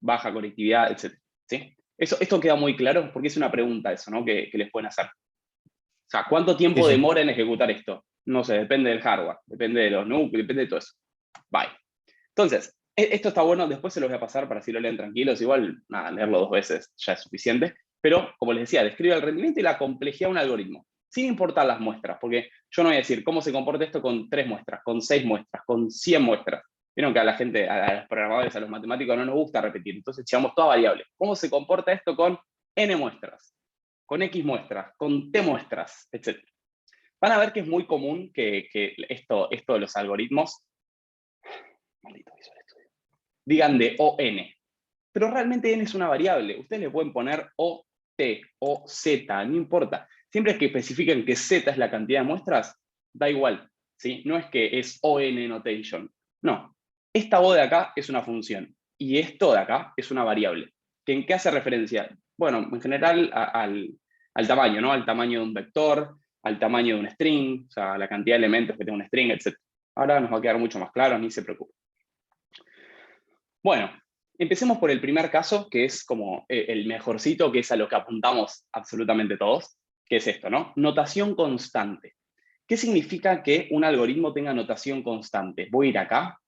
baja conectividad, etc. ¿Sí? Esto queda muy claro porque es una pregunta eso, ¿no?, que les pueden hacer. O sea, ¿cuánto tiempo Sí. demora en ejecutar esto? No sé, depende del hardware, depende de los núcleos, depende de todo eso. Bye. Entonces, esto está bueno, después se los voy a pasar para así lo leen tranquilos, igual, nada, leerlo 2 veces ya es suficiente, pero, como les decía, describe el rendimiento y la complejidad de un algoritmo, sin importar las muestras, porque yo no voy a decir cómo se comporta esto con 3 muestras, con 6 muestras, con 100 muestras. Vieron que a la gente, a los programadores, a los matemáticos no nos gusta repetir, entonces llevamos toda variable. ¿Cómo se comporta esto con n muestras, con x muestras, con t muestras, etcétera? Van a ver que es muy común que esto de los algoritmos, maldito Visual Studio, digan de ON, pero realmente n es una variable. Ustedes le pueden poner o, t, o, z, no importa. Siempre es que especifiquen que z es la cantidad de muestras, da igual, ¿sí? No es que es ON notation. No. Esta O de acá es una función, y esto de acá es una variable. ¿En qué hace referencia? Bueno, en general al tamaño, ¿no? Al tamaño de un vector, al tamaño de un string, o sea, la cantidad de elementos que tiene un string, etc. Ahora nos va a quedar mucho más claro, ni se preocupe. Bueno, empecemos por el primer caso, que es como el mejorcito, que es a lo que apuntamos absolutamente todos, que es esto, ¿no? Notación constante. ¿Qué significa que un algoritmo tenga notación constante? Voy a ir acá,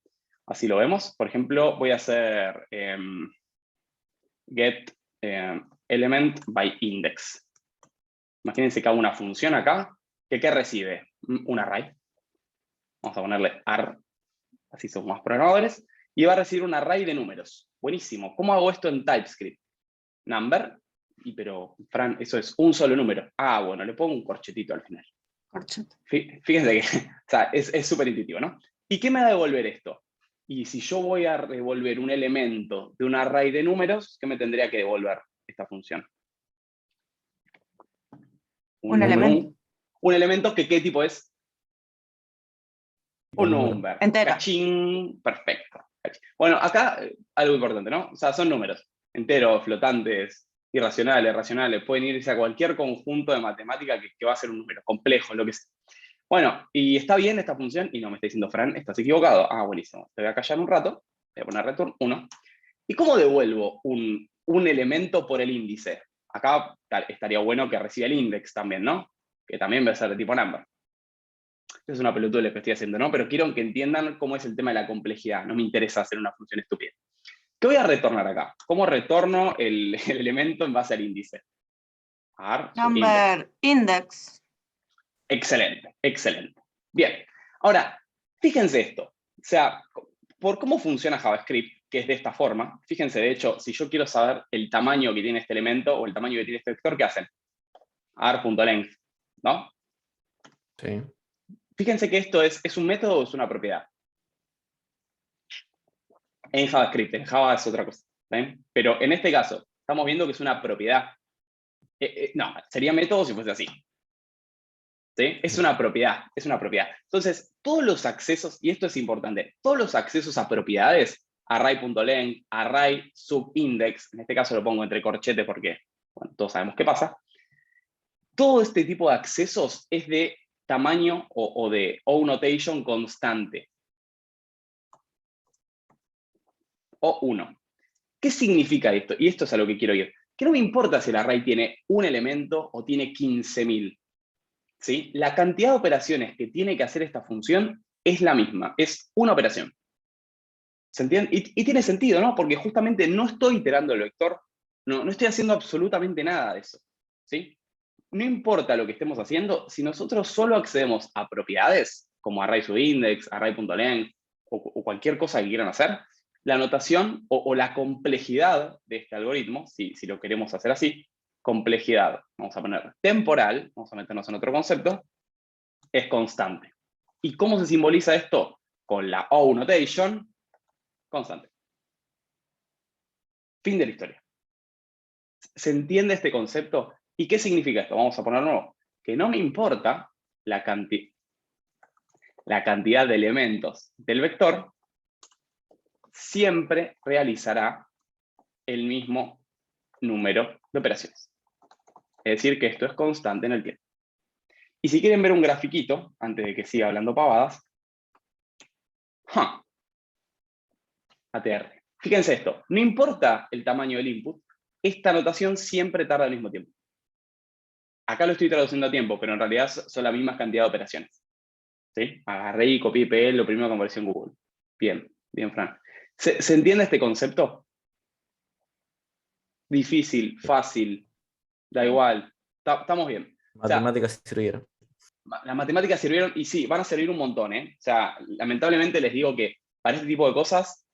así lo vemos. Por ejemplo, voy a hacer get element by index. Imagínense que hago una función acá, que ¿qué recibe? Un array. Vamos a ponerle ar, así somos más programadores, y va a recibir un array de números. Buenísimo. ¿Cómo hago esto en TypeScript? Number, pero, Fran, eso es un solo número. Ah, bueno, le pongo un corchetito al final. Corchete. Fíjense que o sea, es súper intuitivo, ¿no? ¿Y qué me va a devolver esto? Y si yo voy a devolver un elemento de un array de números, ¿qué me tendría que devolver esta función? Un elemento. Un elemento que ¿qué tipo es? Un número. number. Entero. Cachín, perfecto. Bueno, acá algo importante, ¿no? O sea, son números. Enteros, flotantes, irracionales, racionales. Pueden irse a cualquier conjunto de matemática que va a ser un número complejo, lo que sea. Bueno, y está bien esta función, y no me está diciendo Fran, estás equivocado. Ah, buenísimo. Te voy a callar un rato, voy a poner return 1. ¿Y cómo devuelvo un elemento por el índice? Acá estaría bueno que reciba el index también, ¿no? Que también va a ser de tipo number. Es una pelotuda lo que estoy haciendo, ¿no? Pero quiero que entiendan cómo es el tema de la complejidad. No me interesa hacer una función estúpida. ¿Qué voy a retornar acá? ¿Cómo retorno el elemento en base al índice? Number index. Excelente, excelente. Bien, ahora, fíjense esto. O sea, por cómo funciona JavaScript, que es de esta forma, fíjense, de hecho, si yo quiero saber el tamaño que tiene este elemento o el tamaño que tiene este vector, ¿qué hacen? ar.length, ¿no? Sí. Fíjense que esto es un método o es una propiedad. En JavaScript, en Java es otra cosa. ¿Ven? Pero en este caso, estamos viendo que es una propiedad. No, sería método si fuese así. ¿Sí? Es una propiedad, es una propiedad. Entonces, todos los accesos, y esto es importante, todos los accesos a propiedades, array.length, array subindex, en este caso lo pongo entre corchetes porque, bueno, todos sabemos qué pasa. Todo este tipo de accesos es de tamaño o de O-notation constante. O1. ¿Qué significa esto? Y esto es a lo que quiero ir. Que no me importa si el array tiene un elemento o tiene 15.000. ¿Sí? La cantidad de operaciones que tiene que hacer esta función es la misma, es una operación. ¿Se entiende? Y tiene sentido, ¿no? Porque justamente no estoy iterando el vector, no estoy haciendo absolutamente nada de eso. ¿Sí? No importa lo que estemos haciendo, si nosotros solo accedemos a propiedades, como array subindex, array.length, o cualquier cosa que quieran hacer, la notación o la complejidad de este algoritmo, si lo queremos hacer así, complejidad, vamos a poner temporal, vamos a meternos en otro concepto, es constante. ¿Y cómo se simboliza esto? Con la O-notation, constante. Fin de la historia. ¿Se entiende este concepto? ¿Y qué significa esto? Vamos a ponerlo, que no me importa la cantidad de elementos del vector, siempre realizará el mismo número de operaciones. Es decir, que esto es constante en el tiempo. Y si quieren ver un grafiquito, antes de que siga hablando pavadas, ATR. Fíjense esto, no importa el tamaño del input, esta notación siempre tarda al mismo tiempo. Acá lo estoy traduciendo a tiempo, pero en realidad son la misma cantidad de operaciones. ¿Sí? Agarré y copié y pegué lo primero que apareció en Google. Bien, bien, Fran. ¿Se entiende este concepto? Difícil, fácil, da igual. Estamos bien. Matemáticas sirvieron. Las matemáticas sirvieron, y sí, van a servir un montón, ¿eh? O sea, lamentablemente les digo que para este tipo de cosas,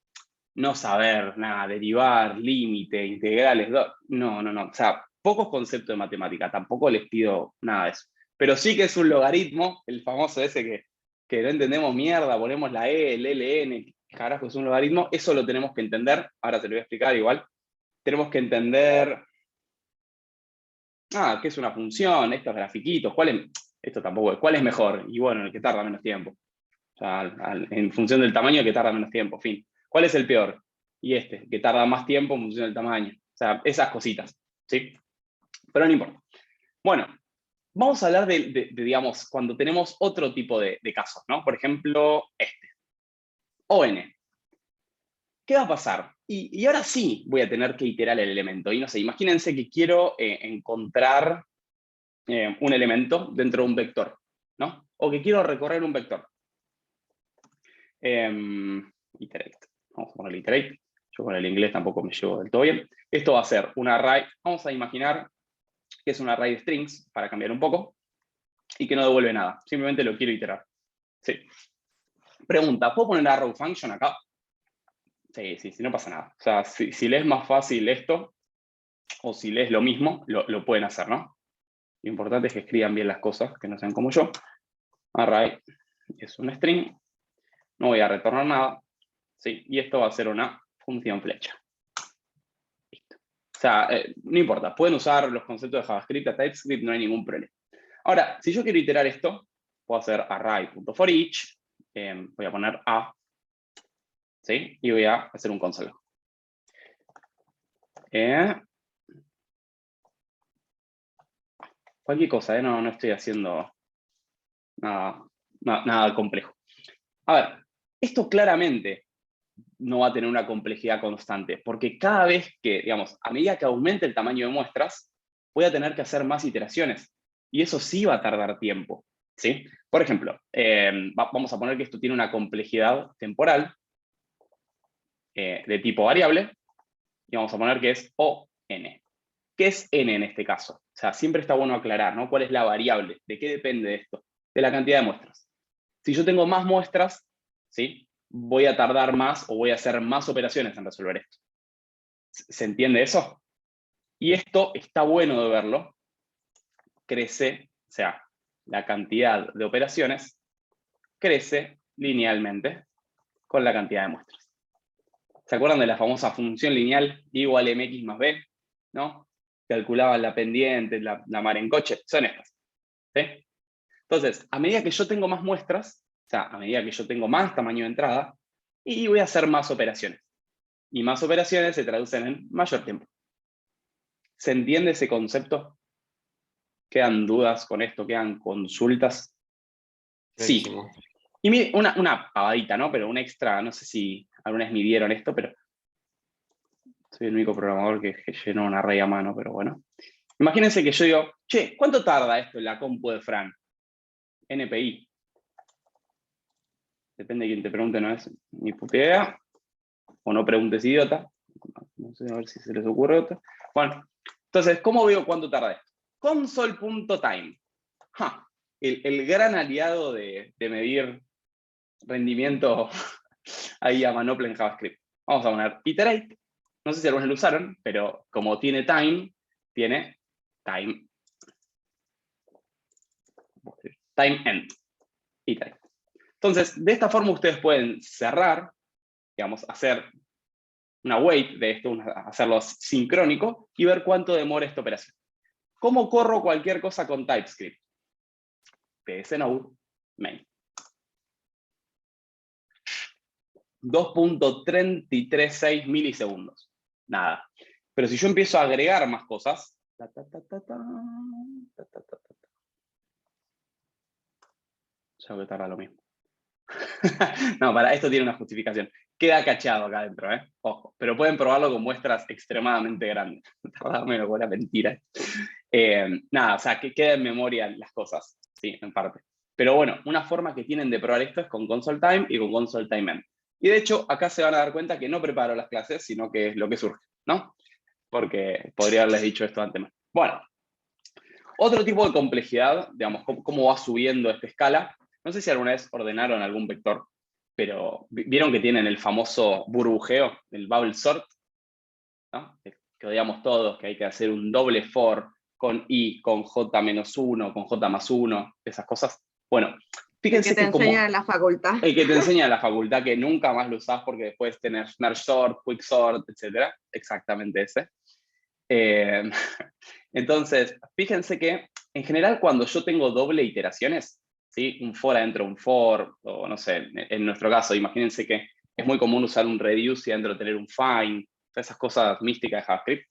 no saber nada, derivar, límite, integrales, no. O sea, pocos conceptos de matemática, tampoco les pido nada de eso. Pero sí que es un logaritmo, el famoso ese que no entendemos mierda, ponemos la E, el LN, que carajo es un logaritmo, eso lo tenemos que entender, ahora te lo voy a explicar igual. Tenemos que entender, ¿qué es una función? Estos grafiquitos, esto tampoco, ¿cuál es mejor? Y bueno, el que tarda menos tiempo. O sea, en función del tamaño, el que tarda menos tiempo, fin. ¿Cuál es el peor? Y que tarda más tiempo en función del tamaño. O sea, esas cositas, ¿sí? Pero no importa. Bueno, vamos a hablar digamos, cuando tenemos otro tipo de casos, ¿no? Por ejemplo, ON. ¿Qué va a pasar? Y ahora sí voy a tener que iterar el elemento. Y no sé, imagínense que quiero encontrar un elemento dentro de un vector, ¿no? O que quiero recorrer un vector. Iterate. Vamos a poner iterate. Yo con el inglés tampoco me llevo del todo bien. Esto va a ser un array. Vamos a imaginar que es un array de strings, para cambiar un poco, y que no devuelve nada. Simplemente lo quiero iterar. Sí. Pregunta, ¿puedo poner arrow function acá? Sí, no pasa nada. O sea, si les es más fácil esto, o si les lo mismo, lo pueden hacer, ¿no? Lo importante es que escriban bien las cosas, que no sean como yo. Array es un string, no voy a retornar nada, ¿sí? Y esto va a ser una función flecha. Listo. O sea, no importa, pueden usar los conceptos de JavaScript a TypeScript, no hay ningún problema. Ahora, si yo quiero iterar esto, puedo hacer array.forEach, voy a poner a, ¿sí? Y voy a hacer un console. Cualquier cosa, no estoy haciendo nada complejo. A ver, esto claramente no va a tener una complejidad constante, porque cada vez que, digamos, a medida que aumente el tamaño de muestras, voy a tener que hacer más iteraciones, y eso sí va a tardar tiempo, ¿sí? Por ejemplo, vamos a poner que esto tiene una complejidad temporal de tipo variable, y vamos a poner que es ON. ¿Qué es n en este caso? O sea, siempre está bueno aclarar, ¿no? ¿Cuál es la variable? ¿De qué depende esto? De la cantidad de muestras. Si yo tengo más muestras, ¿sí? Voy a tardar más o voy a hacer más operaciones en resolver esto. ¿Se entiende eso? Y esto está bueno de verlo. Crece, o sea, la cantidad de operaciones crece linealmente con la cantidad de muestras. ¿Se acuerdan de la famosa función lineal y igual mx más b? ¿No? Calculaban la pendiente, la mar en coche, son estas. ¿Sí? Entonces, a medida que yo tengo más muestras, o sea, a medida que yo tengo más tamaño de entrada, y voy a hacer más operaciones. Y más operaciones se traducen en mayor tiempo. ¿Se entiende ese concepto? ¿Quedan dudas con esto? ¿Quedan consultas? Sí. Y mire, una pavadita, ¿no? Pero un extra, no sé si alguna vez midieron esto, pero soy el único programador que llenó un array a mano, pero bueno. Imagínense que yo digo, che, ¿cuánto tarda esto en la compu de Fran? NPI. Depende de quién te pregunte, no es ni puta idea. O no preguntes, idiota. No sé, a ver si se les ocurre otra. Bueno, entonces, ¿cómo veo cuánto tarda esto? Console.time. El gran aliado de medir rendimiento ahí a manopla en JavaScript. Vamos a poner iterate. No sé si algunos lo usaron, pero como tiene time, tiene time end. Iterate. Entonces, de esta forma ustedes pueden cerrar, digamos, hacer una wait de esto, hacerlo sincrónico y ver cuánto demora esta operación. ¿Cómo corro cualquier cosa con TypeScript? psnode main. 2.336 milisegundos. Nada. Pero si yo empiezo a agregar más cosas, ya que tarda lo mismo. No, para esto tiene una justificación. Queda cachado acá adentro, ¿eh? Ojo. Pero pueden probarlo con muestras extremadamente grandes. Tarda menos, buena mentira. Nada, o sea, que queda en memoria las cosas, sí, en parte. Pero bueno, una forma que tienen de probar esto es con console time y con console time end. Y de hecho, acá se van a dar cuenta que no preparo las clases, sino que es lo que surge, ¿no? Porque podría haberles dicho esto antes. Bueno, otro tipo de complejidad, digamos, cómo va subiendo esta escala. No sé si alguna vez ordenaron algún vector, pero vieron que tienen el famoso burbujeo, el bubble sort, ¿no? Que odiamos todos, que hay que hacer un doble for con i, con j-1, con j+1, esas cosas. Bueno, fíjense que te enseña en la facultad. El que te enseña en la facultad, que nunca más lo usás porque después tenés merge sort, quick sort, etc. Exactamente ese. Entonces, fíjense que en general cuando yo tengo doble iteraciones, ¿sí? Un for adentro de un for, o no sé, en nuestro caso, imagínense que es muy común usar un reduce y adentro tener un find, esas cosas místicas de JavaScript.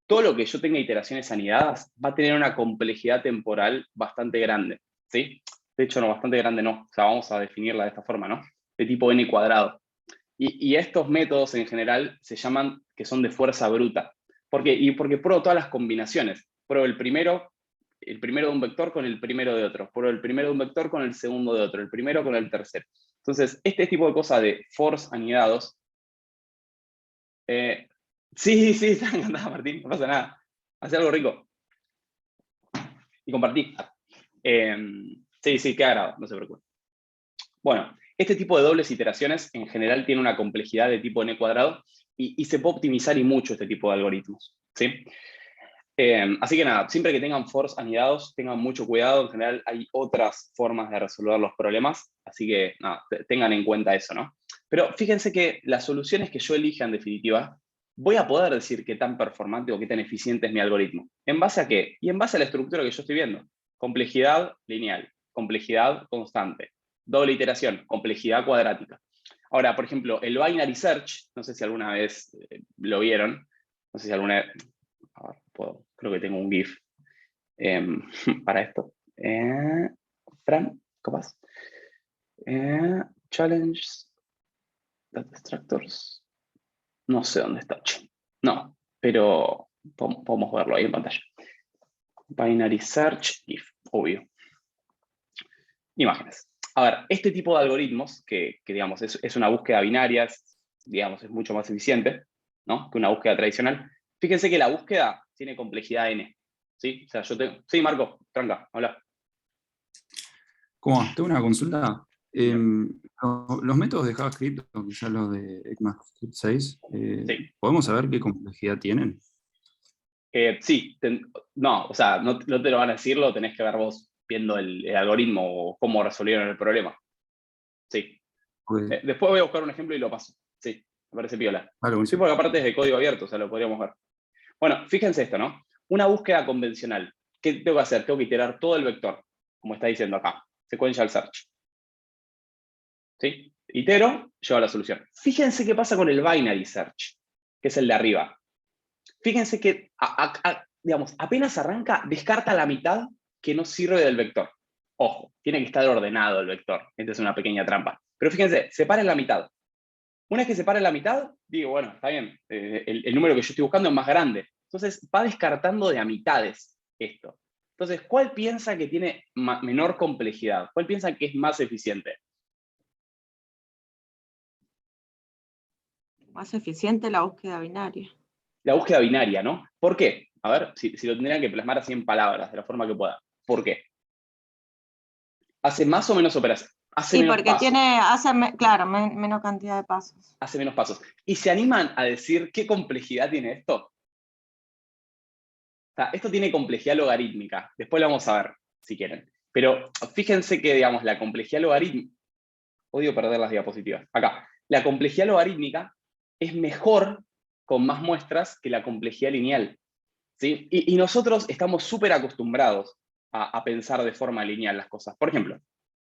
todo lo que yo tenga iteraciones anidadas va a tener una complejidad temporal bastante grande, ¿sí? De hecho, no, bastante grande no, o sea, vamos a definirla de esta forma, ¿no? De tipo n cuadrado. Y estos métodos en general se llaman que son de fuerza bruta. ¿Por qué? Y porque pruebo todas las combinaciones. Pruebo el primero de un vector con el primero de otro. Pruebo el primero de un vector con el segundo de otro. El primero con el tercero. Entonces, este tipo de cosas de force anidados. Sí, está encantada, Martín, no pasa nada. Hace algo rico. Y compartí. Sí, qué agrado, no se preocupe. Bueno, este tipo de dobles iteraciones en general tiene una complejidad de tipo n cuadrado y se puede optimizar y mucho este tipo de algoritmos, ¿sí? Así que nada, siempre que tengan force anidados, tengan mucho cuidado. En general hay otras formas de resolver los problemas, así que nada, tengan en cuenta eso, ¿no? Pero fíjense que las soluciones que yo elija en definitiva, voy a poder decir qué tan performante o qué tan eficiente es mi algoritmo. ¿En base a qué? Y en base a la estructura que yo estoy viendo. Complejidad lineal, complejidad constante, doble iteración, complejidad cuadrática. Ahora, por ejemplo, el binary search, no sé si alguna vez lo vieron, no sé si alguna vez... A ver, creo que tengo un GIF para esto. Fran, capaz. Challenge Data Structures. No sé dónde está. No, pero podemos verlo ahí en pantalla. Binary Search GIF, obvio. Imágenes. A ver, este tipo de algoritmos, que digamos, es una búsqueda binaria, digamos, es mucho más eficiente, ¿no?, que una búsqueda tradicional. Fíjense que la búsqueda tiene complejidad n, ¿sí? O sea, yo tengo... Sí, Marco, tranca, habla. ¿Cómo va? Tengo una consulta. Los métodos de JavaScript, o quizás los de ECMAScript 6, Sí. ¿podemos saber qué complejidad tienen? Sí, no, o sea, no te lo van a decir, lo tenés que ver vos viendo el algoritmo o cómo resolvieron el problema. Sí. Pues, Después voy a buscar un ejemplo y lo paso. Sí, me parece piola. vale, Sí, porque aparte es de código abierto, o sea, lo podríamos ver. Bueno, fíjense esto, ¿no? Una búsqueda convencional. ¿Qué tengo que hacer? Tengo que iterar todo el vector, como está diciendo acá. Sequential search. ¿Sí? Itero, llevo a la solución. Fíjense qué pasa con el binary search, que es el de arriba. Fíjense que, digamos, apenas arranca, descarta la mitad que no sirve del vector. Ojo, tiene que estar ordenado el vector. Esta es una pequeña trampa. Pero fíjense, separa en la mitad. Una vez que separa en la mitad, digo, bueno, está bien, el número que yo estoy buscando es más grande. Entonces va descartando de a mitades esto. Entonces, ¿cuál piensa que tiene menor complejidad? ¿Cuál piensa que es más eficiente? Más eficiente la búsqueda binaria. La búsqueda binaria, ¿no? ¿Por qué? A ver, si lo tendrían que plasmar así en palabras, de la forma que pueda. ¿Por qué? ¿Hace más o menos operaciones? Hace Sí, menos porque pasos. claro, menos cantidad de pasos. Hace menos pasos. ¿Y se animan a decir qué complejidad tiene esto? O sea, esto tiene complejidad logarítmica. Después lo vamos a ver, si quieren. Pero fíjense que, digamos, la complejidad logarítmica... Odio perder las diapositivas. Acá. La complejidad logarítmica es mejor con más muestras que la complejidad lineal. ¿Sí? Y nosotros estamos súper acostumbrados a pensar de forma lineal las cosas. Por ejemplo,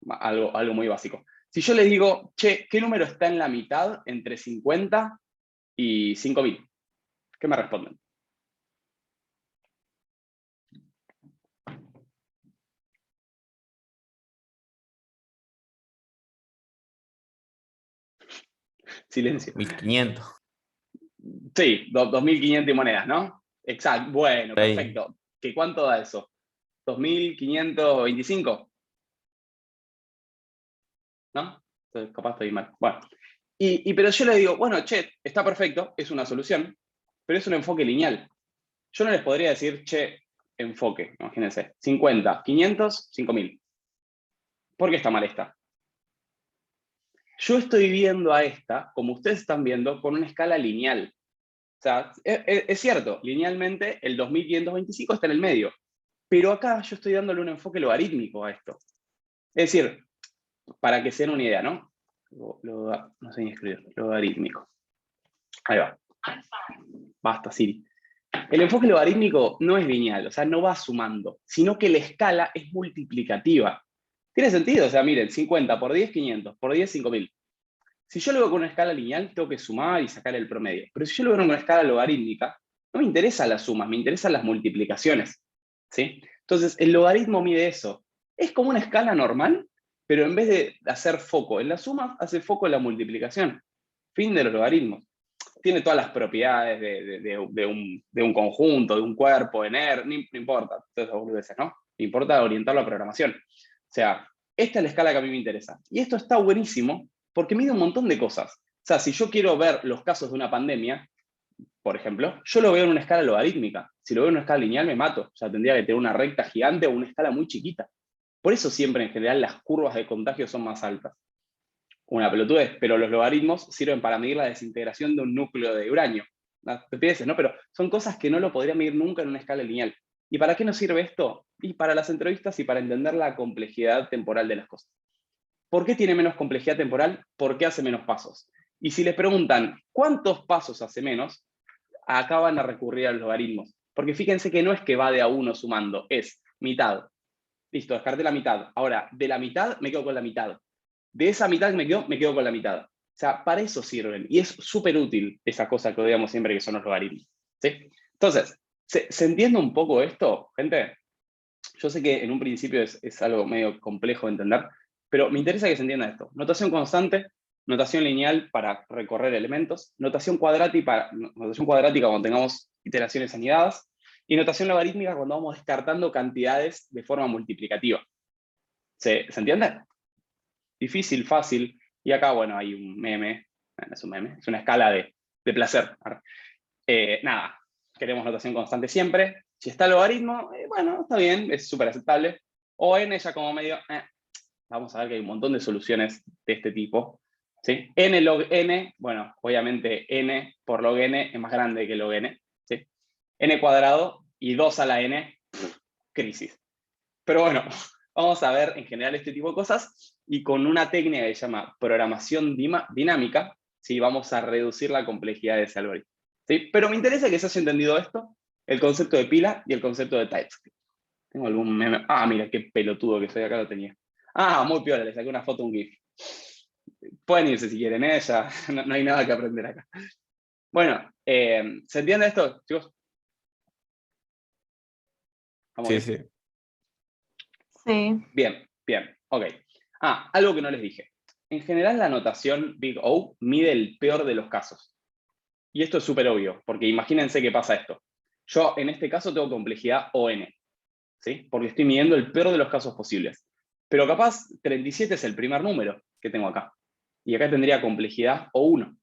algo muy básico. Si yo les digo, che, ¿qué número está en la mitad entre 50 y 5000? ¿Qué me responden? Silencio. 1500. Sí, 2500 y monedas, ¿no? Exacto, bueno, Ahí. perfecto. ¿Qué cuánto da eso? ¿2525? ¿No? Entonces, capaz estoy mal. Bueno, pero yo le digo, bueno, che, está perfecto, es una solución, pero es un enfoque lineal. Yo no les podría decir, che, enfoque, imagínense, 50, 500, 5000. ¿Por qué está mal esta? Yo estoy viendo a esta, como ustedes están viendo, con una escala lineal. O sea, es cierto, linealmente el 2525 está en el medio, pero acá yo estoy dándole un enfoque logarítmico a esto. Es decir, para que se den una idea, ¿no? No sé ni escribir, logarítmico. Ahí va. Basta, Siri. El enfoque logarítmico no es lineal, o sea, no va sumando, sino que la escala es multiplicativa. ¿Tiene sentido? O sea, miren, 50 por 10, 500, por 10, 5000. Si yo lo veo con una escala lineal, tengo que sumar y sacar el promedio. Pero si yo lo veo con una escala logarítmica, No me interesan las sumas, me interesan las multiplicaciones, ¿sí? Entonces, el logaritmo mide eso. Es como una escala normal, pero en vez de hacer foco en las sumas, hace foco en la multiplicación. Fin de los logaritmos. Tiene todas las propiedades de un conjunto, de un cuerpo, de NER, no importa, ¿no? Me importa orientarlo a programación. O sea, esta es la escala que a mí me interesa. Y esto está buenísimo porque mide un montón de cosas. O sea, si yo quiero ver los casos de una pandemia, por ejemplo, yo lo veo en una escala logarítmica. Si lo veo en una escala lineal, me mato. O sea, tendría que tener una recta gigante o una escala muy chiquita. Por eso siempre, en general, las curvas de contagio son más altas. Una pelotudez, pero los logaritmos sirven para medir la desintegración de un núcleo de uranio. Te pides, ¿no? Pero son cosas que no lo podría medir nunca en una escala lineal. ¿Y para qué nos sirve esto? Y para las entrevistas y para entender la complejidad temporal de las cosas. ¿Por qué tiene menos complejidad temporal? ¿Por qué hace menos pasos? Y si les preguntan, ¿cuántos pasos hace menos? Acá van a recurrir a los logaritmos. Porque fíjense que no es que va de a uno sumando, es mitad. Listo, descarté la mitad. Ahora, de la mitad me quedo con la mitad. De esa mitad que me quedo con la mitad. O sea, para eso sirven. Y es súper útil esa cosa que odiamos siempre, que son los logaritmos. ¿Sí? Entonces, ¿se entiende un poco esto, gente? Yo sé que en un principio es algo medio complejo de entender, pero me interesa que se entienda esto. Notación constante, notación lineal para recorrer elementos, notación cuadrática cuando tengamos iteraciones anidadas, y notación logarítmica cuando vamos descartando cantidades de forma multiplicativa. ¿Se entiende? Difícil, fácil, y acá, bueno, hay un meme, no es un meme, es una escala de placer. Nada, queremos notación constante siempre. Si está el logaritmo, bueno, está bien, es súper aceptable. O n ya como medio, vamos a ver que hay un montón de soluciones de este tipo. ¿Sí? N log n, bueno, obviamente n por log n es más grande que log n. ¿Sí? N cuadrado y 2 a la n, crisis. Pero bueno, vamos a ver en general este tipo de cosas y con una técnica que se llama programación dinámica, ¿sí? Vamos a reducir la complejidad de ese algoritmo. ¿Sí? Pero me interesa que se haya entendido esto, el concepto de pila y el concepto de TypeScript. ¿Tengo algún meme? Ah, mira, qué pelotudo que soy, acá lo tenía. Ah, muy piola, le saqué una foto, un GIF. Pueden irse si quieren, ya no hay nada que aprender acá. Bueno, ¿se entiende esto, chicos? ¿Vamos Sí, bien? sí. Sí. Bien, bien, ok. Ah, algo que no les dije. En general la notación Big O mide el peor de los casos. Y esto es súper obvio, porque imagínense que pasa esto. Yo en este caso tengo complejidad ON, ¿sí? Porque estoy midiendo el peor de los casos posibles. Pero capaz 37 es el primer número que tengo acá. Y acá tendría complejidad O1.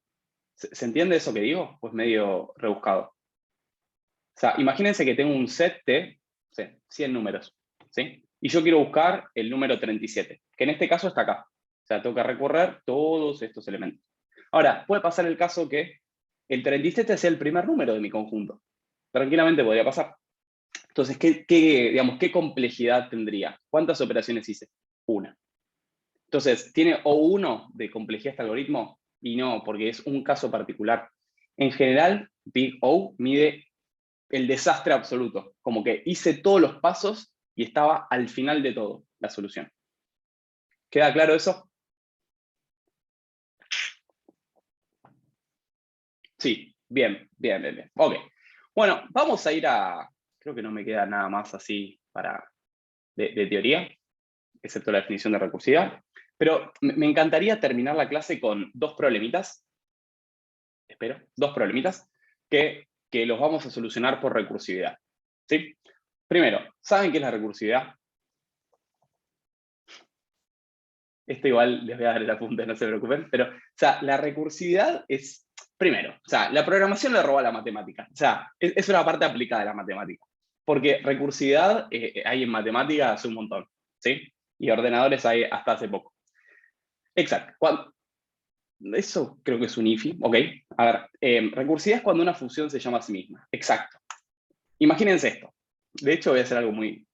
¿Se entiende eso que digo? Pues medio rebuscado. O sea, imagínense que tengo un set de 100 números, ¿sí? Y yo quiero buscar el número 37, que en este caso está acá. O sea, tengo que recorrer todos estos elementos. Ahora, puede pasar el caso que el 37 sea el primer número de mi conjunto. Tranquilamente podría pasar. Entonces, ¿qué complejidad tendría? ¿Cuántas operaciones hice? Una. Entonces, ¿tiene O1 de complejidad este algoritmo? Y no, porque es un caso particular. En general, Big O mide el desastre absoluto. Como que hice todos los pasos y estaba al final de todo la solución. ¿Queda claro eso? Sí, bien. Ok. Bueno, vamos a ir a... Creo que no me queda nada más así de teoría, excepto la definición de recursividad. Pero me encantaría terminar la clase con dos problemitas. Espero, dos problemitas que los vamos a solucionar por recursividad. ¿Sí? Primero, ¿saben qué es la recursividad? Esto igual les voy a dar el apunte, no se preocupen. Pero, o sea, la recursividad es, primero, o sea, la programación le roba a la matemática. O sea, es una parte aplicada de la matemática. Porque recursividad hay en matemática hace un montón, ¿sí? Y ordenadores hay hasta hace poco. Exacto. Eso creo que es un IFI, ¿ok? A ver, recursividad es cuando una función se llama a sí misma. Exacto. Imagínense esto. De hecho, voy a hacer algo muy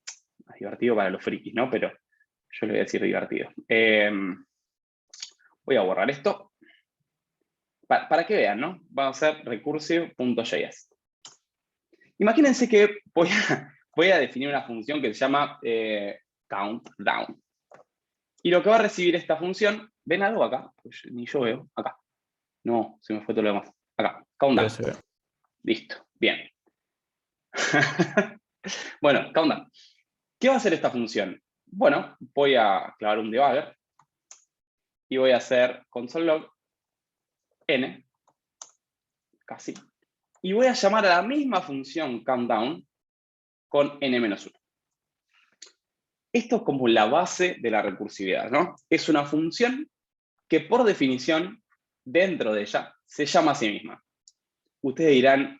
divertido para los frikis, ¿no? Pero yo le voy a decir divertido. Voy a borrar esto. Para que vean, ¿no? Vamos a hacer recursive.js. Imagínense que voy a definir una función que se llama countdown. Y lo que va a recibir esta función, ¿ven algo acá? Pues ni yo veo. Acá. No, se me fue todo lo demás. Acá, countdown. Ya se ve. Listo, bien. Bueno, countdown. ¿Qué va a hacer esta función? Bueno, voy a clavar un debugger y voy a hacer console.log n, casi, y voy a llamar a la misma función countdown con n-1. Esto es como la base de la recursividad, ¿no? Es una función que por definición, dentro de ella, se llama a sí misma. Ustedes dirán,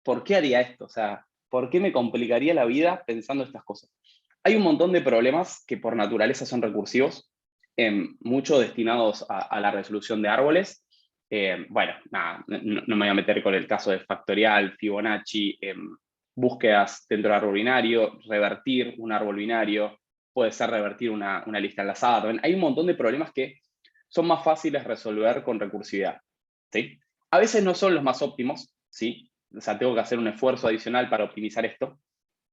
¿por qué haría esto? O sea, ¿por qué me complicaría la vida pensando estas cosas? Hay un montón de problemas que por naturaleza son recursivos, muchos destinados a la resolución de árboles. Bueno, nada, no me voy a meter con el caso de factorial, Fibonacci, búsquedas dentro del árbol binario, revertir un árbol binario, puede ser revertir una lista enlazada. Hay un montón de problemas que son más fáciles de resolver con recursividad, ¿sí? A veces no son los más óptimos, ¿sí? O sea, tengo que hacer un esfuerzo adicional para optimizar esto,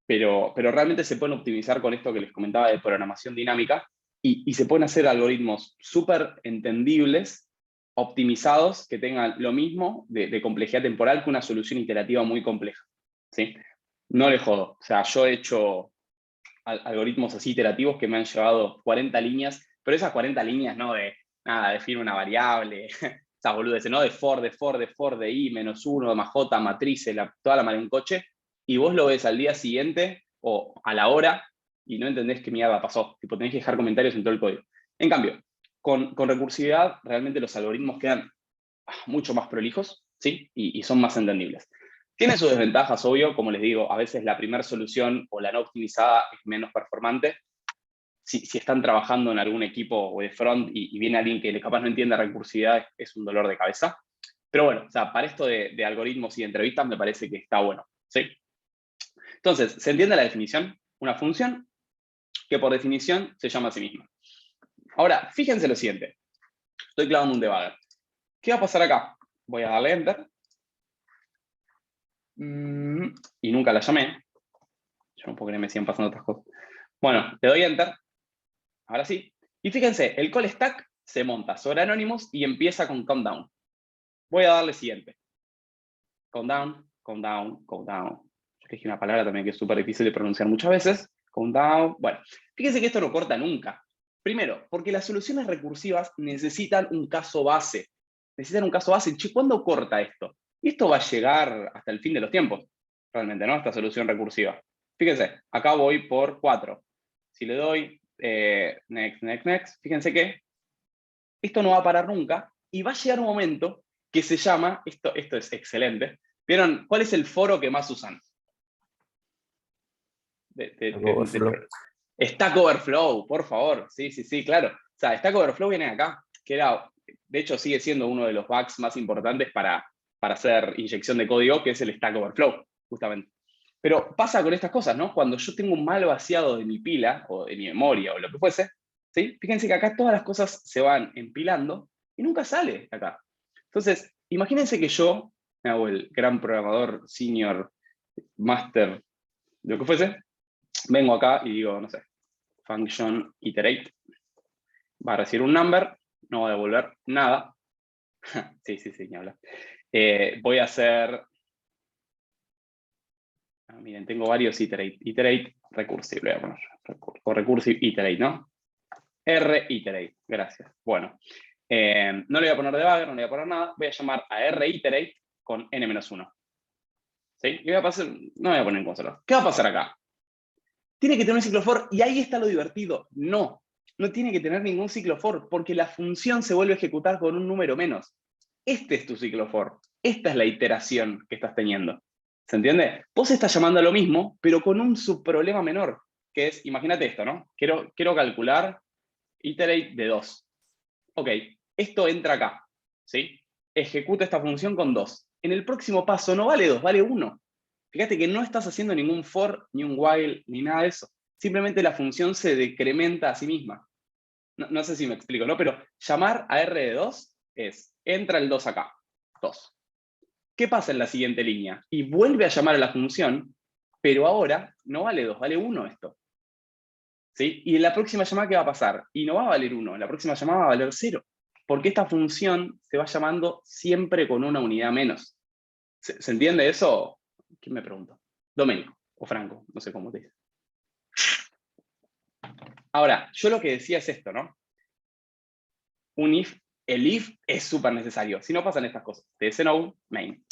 pero realmente se pueden optimizar con esto que les comentaba de programación dinámica, y se pueden hacer algoritmos súper entendibles, optimizados, que tengan lo mismo de complejidad temporal que una solución iterativa muy compleja, ¿sí? No le jodo, o sea, yo he hecho algoritmos así iterativos que me han llevado 40 líneas, pero esas 40 líneas no de, nada, define una variable, esas boludeces, no de for, de i, -1, más j, matrices, toda la mano en un coche, y vos lo ves al día siguiente o a la hora y no entendés qué mierda pasó. Tipo, tenés que dejar comentarios en todo el código. En cambio, con recursividad realmente los algoritmos quedan mucho más prolijos, ¿sí? Y son más entendibles. Tiene sus desventajas, obvio, como les digo, a veces la primera solución o la no optimizada es menos performante. Si están trabajando en algún equipo o de front y viene alguien que capaz no entiende recursividad, es un dolor de cabeza. Pero bueno, o sea, para esto de algoritmos y entrevistas me parece que está bueno, ¿sí? Entonces, ¿se entiende la definición? Una función que por definición se llama a sí misma. Ahora, fíjense lo siguiente. Estoy clavando un debugger. ¿Qué va a pasar acá? Voy a darle Enter. Y nunca la llamé. Yo no puedo creer que me siguen pasando otras cosas. Bueno, le doy Enter. Ahora sí. Y fíjense, el call stack se monta sobre Anonymous y empieza con countdown. Voy a darle siguiente. Countdown, countdown, countdown. Yo elegí una palabra también que es súper difícil de pronunciar muchas veces. Countdown. Bueno, fíjense que esto no corta nunca. Primero, porque las soluciones recursivas necesitan un caso base. Necesitan un caso base. Che, ¿cuándo corta esto? Y esto va a llegar hasta el fin de los tiempos, realmente, ¿no? Esta solución recursiva. Fíjense, acá voy por 4. Si le doy next, next, next, fíjense que esto no va a parar nunca y va a llegar un momento que se llama, esto es excelente, ¿vieron? ¿Cuál es el foro que más usan? Stack Overflow, por favor. Sí, claro. O sea, Stack Overflow viene acá, que era, de hecho sigue siendo uno de los bugs más importantes para hacer inyección de código, que es el Stack Overflow, justamente. Pero pasa con estas cosas, ¿no? Cuando yo tengo un mal vaciado de mi pila, o de mi memoria, o lo que fuese, ¿sí? Fíjense que acá todas las cosas se van empilando y nunca sale acá. Entonces, imagínense que yo me hago el gran programador, senior, master, lo que fuese, vengo acá y digo, no sé, function iterate, va a recibir un number, no va a devolver nada. sí, ni habla. Voy a hacer, miren, tengo varios iterate, recursive, voy a poner, o recursive iterate, ¿no? Iterate, gracias. Bueno, no le voy a poner debugger, no le voy a poner nada, voy a llamar a iterate con n-1. ¿Sí? Y voy a pasar, no voy a poner en consola. ¿Qué va a pasar acá? Tiene que tener un ciclo for, y ahí está lo divertido. No tiene que tener ningún ciclo for, porque la función se vuelve a ejecutar con un número menos. Este es tu ciclo for. Esta es la iteración que estás teniendo. ¿Se entiende? Vos estás llamando a lo mismo, pero con un subproblema menor, que es, imagínate esto, ¿no? Quiero calcular iterate de 2. Ok, esto entra acá, ¿sí? Ejecuta esta función con 2. En el próximo paso no vale 2, vale 1. Fíjate que no estás haciendo ningún for, ni un while, ni nada de eso. Simplemente la función se decrementa a sí misma. No sé si me explico, ¿no? Pero llamar a R de 2 es, entra el 2 acá, 2. ¿Qué pasa en la siguiente línea? Y vuelve a llamar a la función, pero ahora no vale 2, vale 1 esto. ¿Sí? Y en la próxima llamada, ¿qué va a pasar? Y no va a valer 1, en la próxima llamada va a valer 0. Porque esta función se va llamando siempre con una unidad menos. ¿Se entiende eso? ¿Quién me preguntó? Domenico, o Franco, no sé cómo te dice. Ahora, yo lo que decía es esto, ¿no? Un if, el if es súper necesario. Si no pasan estas cosas. tsnode main.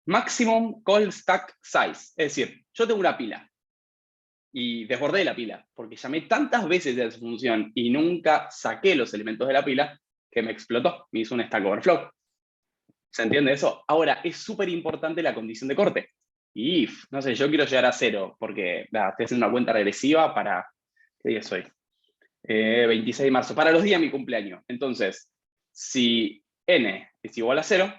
Maximum call stack size. Es decir, yo tengo una pila. Y desbordé la pila. Porque llamé tantas veces a esa función y nunca saqué los elementos de la pila que me explotó. Me hizo un stack overflow. ¿Se entiende eso? Ahora, es súper importante la condición de corte. If, no sé, yo quiero llegar a 0 porque estoy haciendo una cuenta regresiva para... ¿Qué día es hoy? 26 de marzo, para los días de mi cumpleaños. Entonces, si n es igual a 0,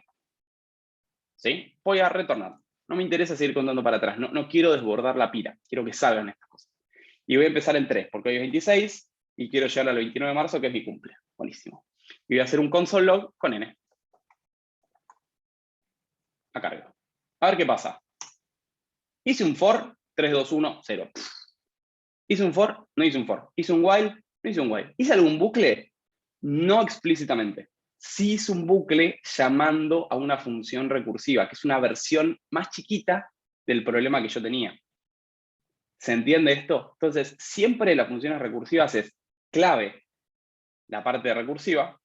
¿sí? Voy a retornar. No me interesa seguir contando para atrás. No quiero desbordar la pila. Quiero que salgan estas cosas. Y voy a empezar en 3, porque hoy es 26 y quiero llegar al 29 de marzo, que es mi cumple. Buenísimo. Y voy a hacer un console log con n. A cargo. A ver qué pasa. Hice un for, 3, 2, 1, 0. Hice un for, no hice un for. Hice un while, no hice un while. ¿Hice algún bucle? No explícitamente. Sí hice un bucle llamando a una función recursiva, que es una versión más chiquita del problema que yo tenía. ¿Se entiende esto? Entonces, siempre las funciones recursivas es clave la parte recursiva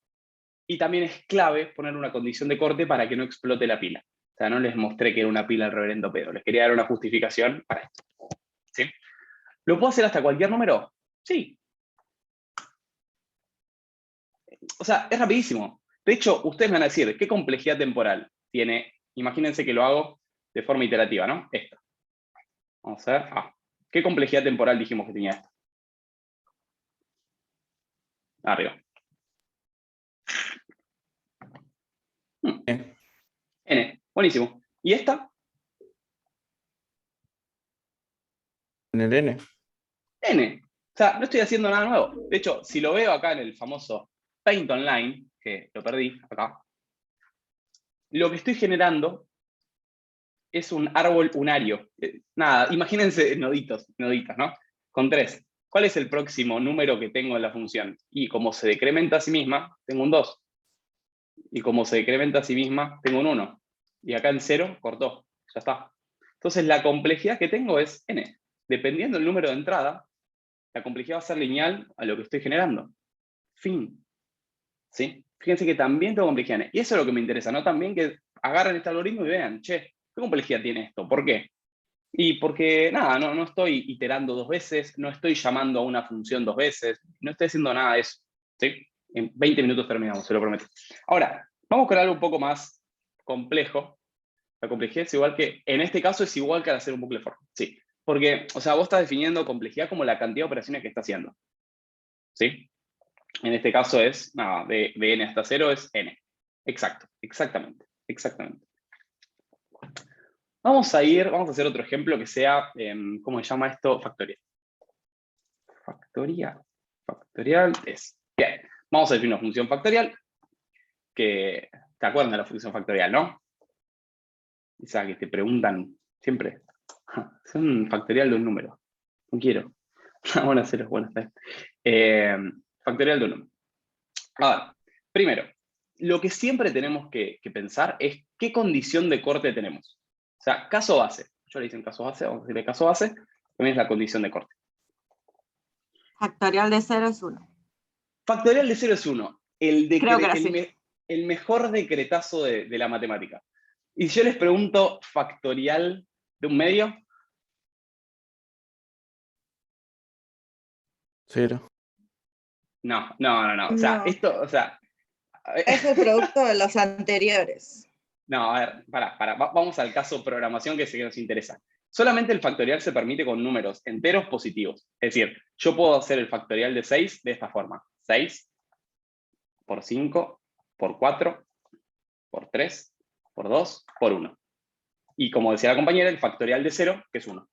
y también es clave poner una condición de corte para que no explote la pila. O sea, no les mostré que era una pila al reverendo pedo. Les quería dar una justificación para esto. ¿Sí? ¿Lo puedo hacer hasta cualquier número? Sí. O sea, es rapidísimo. De hecho, ustedes me van a decir, ¿qué complejidad temporal tiene? Imagínense que lo hago de forma iterativa, ¿no? Esta. Vamos a ver. ¿Qué complejidad temporal dijimos que tenía esto? Arriba. N. Buenísimo. ¿Y esta? En el N. N. O sea, no estoy haciendo nada nuevo. De hecho, si lo veo acá en el famoso Paint Online, que lo perdí acá, lo que estoy generando es un árbol unario. Nada, imagínense noditas, ¿no? Con 3. ¿Cuál es el próximo número que tengo en la función? Y como se decrementa a sí misma, tengo un 2. Y como se decrementa a sí misma, tengo un 1. Y acá en 0, cortó. Ya está. Entonces la complejidad que tengo es n. Dependiendo del número de entrada, la complejidad va a ser lineal a lo que estoy generando. Fin. ¿Sí? Fíjense que también tengo complejidad n. Y eso es lo que me interesa, ¿no? También que agarren este algoritmo y vean, che, ¿qué complejidad tiene esto? ¿Por qué? Y porque, nada, no estoy iterando 2 veces, no estoy llamando a una función 2 veces, no estoy haciendo nada de eso. ¿Sí? En 20 minutos terminamos, se lo prometo. Ahora, vamos con algo un poco más complejo. La complejidad es igual que, en este caso es igual que al hacer un bucle for. Sí. Porque, o sea, vos estás definiendo complejidad como la cantidad de operaciones que está haciendo. ¿Sí? En este caso es, nada, de n hasta 0 es n. Exacto, exactamente. Vamos a hacer otro ejemplo que sea, ¿cómo se llama esto? Factorial. Factorial es, bien, vamos a definir una función factorial, que, ¿te acuerdan de la función factorial, no? Esa que te preguntan siempre, es un factorial de un número, no quiero. Bueno, ceros, bueno, está bien. Factorial de un número. A ver, primero, lo que siempre tenemos que pensar es qué condición de corte tenemos. O sea, caso base. Yo le hice un caso base, vamos a decirle caso base, también es la condición de corte. Factorial de 0 es 1. Factorial de 0 es 1. Creo que era así. El mejor decretazo de la matemática. Y si yo les pregunto factorial de un medio, 0. no. O sea, No. esto, o sea... Es el producto de los anteriores. No, a ver, vamos al caso programación que sé que nos interesa. Solamente el factorial se permite con números enteros positivos. Es decir, yo puedo hacer el factorial de 6 de esta forma. 6 por 5, por 4, por 3, por 2, por 1. Y como decía la compañera, el factorial de 0, que es 1.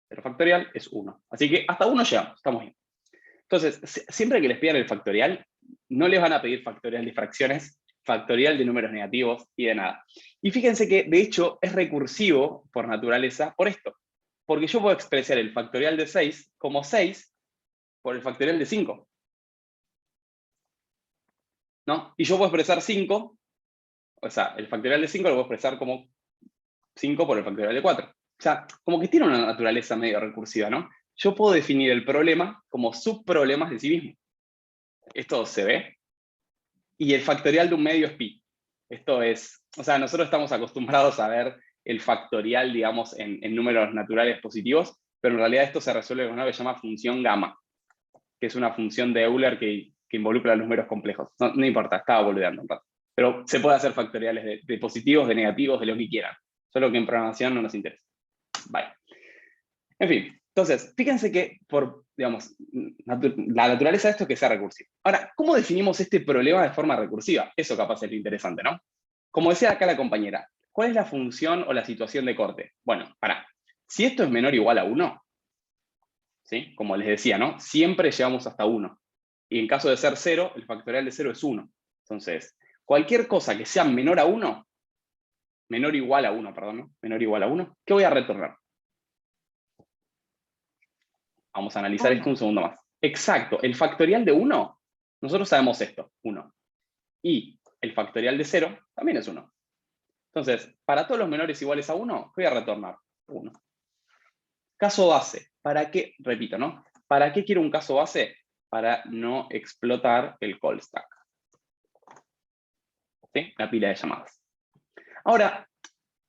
0 factorial es 1. Así que hasta 1 llegamos, estamos bien. Entonces, siempre que les pidan el factorial, no les van a pedir factorial de fracciones, factorial de números negativos y de nada. Y fíjense que, de hecho, es recursivo por naturaleza por esto. Porque yo puedo expresar el factorial de 6 como 6 por el factorial de 5. ¿No? Y yo puedo expresar 5, O sea, el factorial de 5 lo puedo expresar como 5 por el factorial de 4. O sea, como que tiene una naturaleza medio recursiva, ¿no? Yo puedo definir el problema como subproblemas de sí mismo. Esto se ve. Y el factorial de un medio es pi. Esto es, o sea, nosotros estamos acostumbrados a ver el factorial, digamos, en números naturales positivos, pero en realidad esto se resuelve con una que se llama función gamma, que es una función de Euler que involucra los números complejos. No importa, estaba boludeando un rato. Pero se puede hacer factoriales de positivos, de negativos, de lo que quieran. Solo que en programación no nos interesa. Vale. En fin, entonces, fíjense que por, digamos, la naturaleza de esto es que sea recursivo. Ahora, ¿cómo definimos este problema de forma recursiva? Eso capaz es lo interesante, ¿no? Como decía acá la compañera, ¿cuál es la función o la situación de corte? Bueno, si esto es menor o igual a 1, ¿sí? Como les decía, ¿no? Siempre llegamos hasta 1. Y en caso de ser 0, el factorial de 0 es 1. Entonces, cualquier cosa que sea menor a 1, menor o igual a 1, perdón, ¿no? Menor o igual a 1, ¿qué voy a retornar? Vamos a analizar esto un segundo más. Exacto, el factorial de 1, nosotros sabemos esto, 1. Y el factorial de 0 también es 1. Entonces, para todos los menores iguales a 1, voy a retornar 1. Caso base, ¿para qué? Repito, ¿no? ¿Para qué quiero un caso base? Para no explotar el call stack. ¿Sí? La pila de llamadas. Ahora,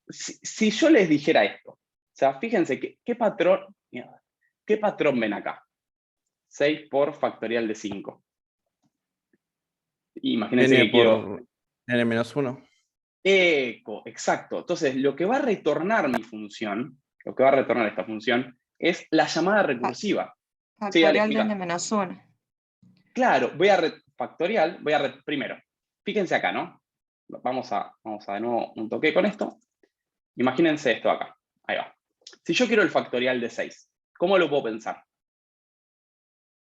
si yo les dijera esto, o sea, fíjense ¿qué patrón ven acá? 6 por factorial de 5. Imagínense N que quiero... N-1. Exacto. Entonces, lo que va a retornar mi función, lo que va a retornar esta función, es la llamada recursiva. Factorial de n-1. Claro, primero, fíjense acá, ¿no? Vamos a de nuevo un toque con esto. Imagínense esto acá. Ahí va. Si yo quiero el factorial de 6, ¿cómo lo puedo pensar?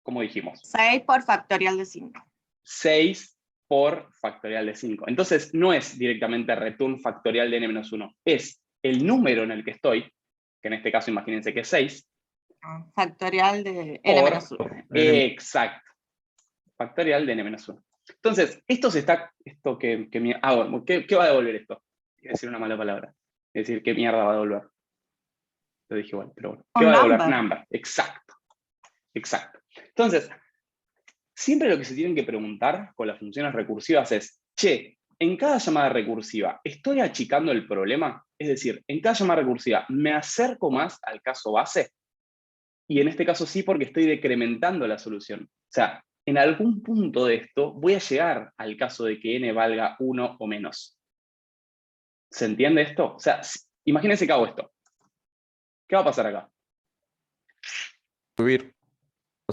¿Cómo dijimos? 6 por factorial de 5. 6 por factorial de 5. Entonces, no es directamente return factorial de n-1. Es el número en el que estoy, que en este caso imagínense que es 6. Factorial de n-1. Exacto. Factorial de n-1. Entonces, ¿qué va a devolver esto? Iba a decir una mala palabra. Es decir, ¿qué mierda va a devolver? Lo dije igual, pero bueno. ¿Qué va a devolver? Number. Exacto. Exacto. Entonces, siempre lo que se tienen que preguntar con las funciones recursivas es, che, en cada llamada recursiva, ¿estoy achicando el problema? Es decir, en cada llamada recursiva, ¿me acerco más al caso base? Y en este caso sí, porque estoy decrementando la solución. O sea, en algún punto de esto voy a llegar al caso de que n valga 1 o menos. ¿Se entiende esto? O sea, imagínense que hago esto. ¿Qué va a pasar acá? Subir.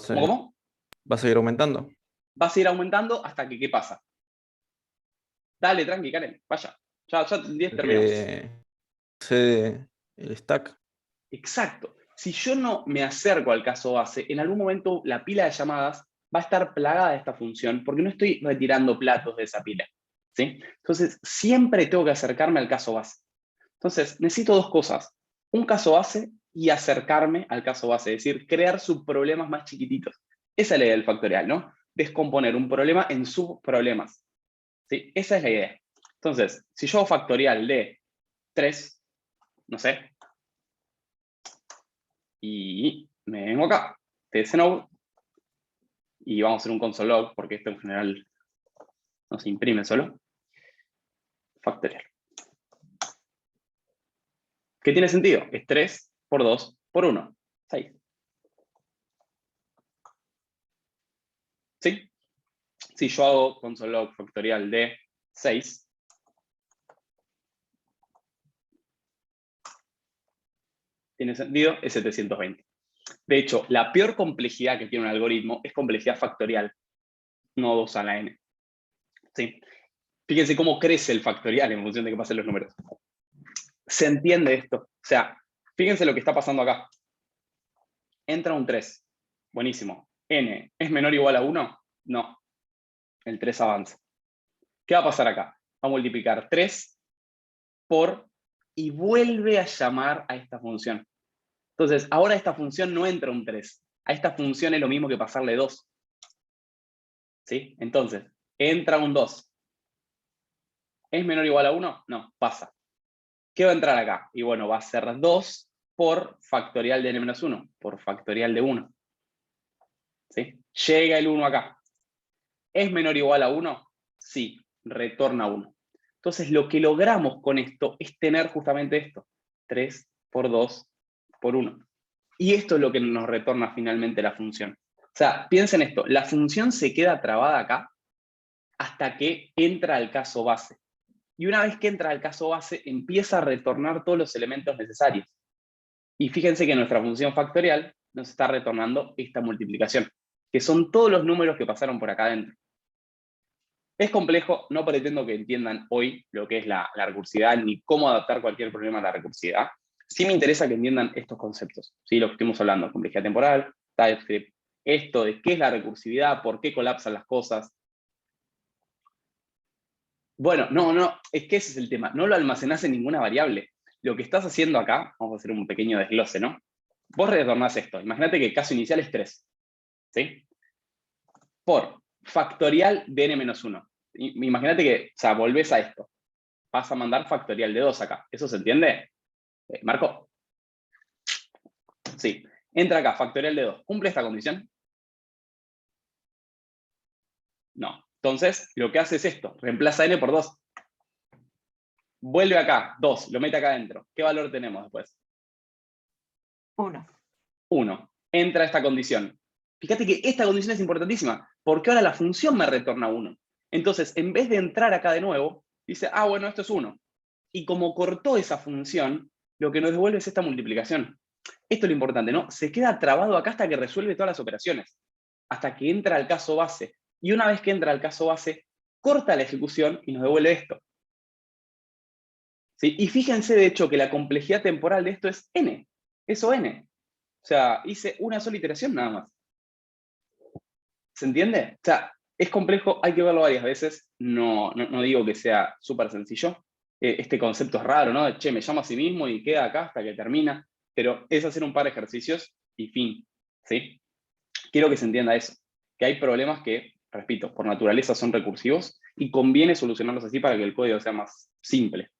¿Cómo? Va a seguir aumentando. Va a seguir aumentando hasta que, ¿qué pasa? Dale, tranqui, Karen, vaya. Ya 10 terminamos. El stack. Exacto. Si yo no me acerco al caso base, en algún momento la pila de llamadas va a estar plagada de esta función porque no estoy retirando platos de esa pila. ¿Sí? Entonces, siempre tengo que acercarme al caso base. Entonces, necesito dos cosas. Un caso base y acercarme al caso base, es decir, crear subproblemas más chiquititos. Esa es la idea del factorial, ¿no? Descomponer un problema en subproblemas. ¿Sí? Esa es la idea. Entonces, si yo hago factorial de 3, no sé, y me vengo acá, tsnode, y vamos a hacer un console log, porque esto en general no se imprime solo. Factorial. ¿Qué tiene sentido? Es 3 por 2 por 1. 6. ¿Sí? Si yo hago console log factorial de 6, tiene sentido, es 720. De hecho, la peor complejidad que tiene un algoritmo es complejidad factorial, no 2 a la n. ¿Sí? Fíjense cómo crece el factorial en función de qué pasen los números. ¿Se entiende esto? O sea, fíjense lo que está pasando acá. Entra un 3. Buenísimo. ¿N es menor o igual a 1? No. El 3 avanza. ¿Qué va a pasar acá? Va a multiplicar 3 por y vuelve a llamar a esta función. Entonces, ahora a esta función no entra un 3. A esta función es lo mismo que pasarle 2. ¿Sí? Entonces, entra un 2. ¿Es menor o igual a 1? No, pasa. ¿Qué va a entrar acá? Y bueno, va a ser 2 por factorial de n-1, por factorial de 1. ¿Sí? Llega el 1 acá. ¿Es menor o igual a 1? Sí, retorna 1. Entonces lo que logramos con esto es tener justamente esto. 3 por 2 por 1. Y esto es lo que nos retorna finalmente la función. O sea, piensen esto, la función se queda trabada acá hasta que entra al caso base. Y una vez que entra al caso base, empieza a retornar todos los elementos necesarios. Y fíjense que nuestra función factorial nos está retornando esta multiplicación, que son todos los números que pasaron por acá adentro. Es complejo, no pretendo que entiendan hoy lo que es la recursividad, ni cómo adaptar cualquier problema a la recursividad. Sí me interesa que entiendan estos conceptos, ¿sí? Lo que estuvimos hablando, complejidad temporal, TypeScript, esto de qué es la recursividad, por qué colapsan las cosas. Bueno, no, es que ese es el tema, no lo almacenás en ninguna variable. Lo que estás haciendo acá, vamos a hacer un pequeño desglose, ¿no? Vos retornás esto, imagínate que el caso inicial es 3, ¿sí? Por factorial de n-1. Imagínate que, o sea, volvés a esto. Vas a mandar factorial de 2 acá. ¿Eso se entiende? ¿Marco? Sí. Entra acá, factorial de 2. ¿Cumple esta condición? No. Entonces, lo que hace es esto. Reemplaza n por 2. Vuelve acá, 2. Lo mete acá adentro. ¿Qué valor tenemos después? 1. 1. Entra esta condición. Fíjate que esta condición es importantísima, porque ahora la función me retorna 1. Entonces, en vez de entrar acá de nuevo, dice, ah, bueno, esto es 1. Y como cortó esa función, lo que nos devuelve es esta multiplicación. Esto es lo importante, ¿no? Se queda trabado acá hasta que resuelve todas las operaciones, hasta que entra al caso base. Y una vez que entra al caso base, corta la ejecución y nos devuelve esto. ¿Sí? Y fíjense, de hecho, que la complejidad temporal de esto es n. Eso n. O sea, hice una sola iteración nada más. ¿Se entiende? O sea, es complejo, hay que verlo varias veces. No digo que sea súper sencillo. Este concepto es raro, ¿no? Che, me llamo a sí mismo y queda acá hasta que termina. Pero es hacer un par de ejercicios y fin. ¿Sí? Quiero que se entienda eso. Que hay problemas que, repito, por naturaleza son recursivos y conviene solucionarlos así para que el código sea más simple,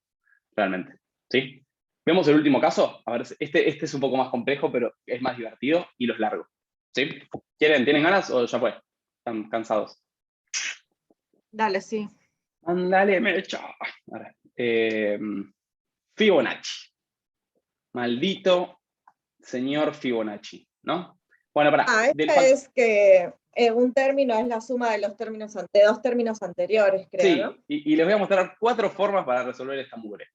realmente. ¿Sí? Vemos el último caso. A ver, este es un poco más complejo, pero es más divertido y los largo. ¿Sí? ¿Quieren? ¿Tienen ganas o ya fue? ¿Están cansados? Dale, sí. Ándale, Mecha. Ahora, Fibonacci. Maldito señor Fibonacci, ¿no? Bueno, Esta es que un término es la suma de los términos de dos términos anteriores, creo, sí, ¿no? y les voy a mostrar 4 formas para resolver esta mugre.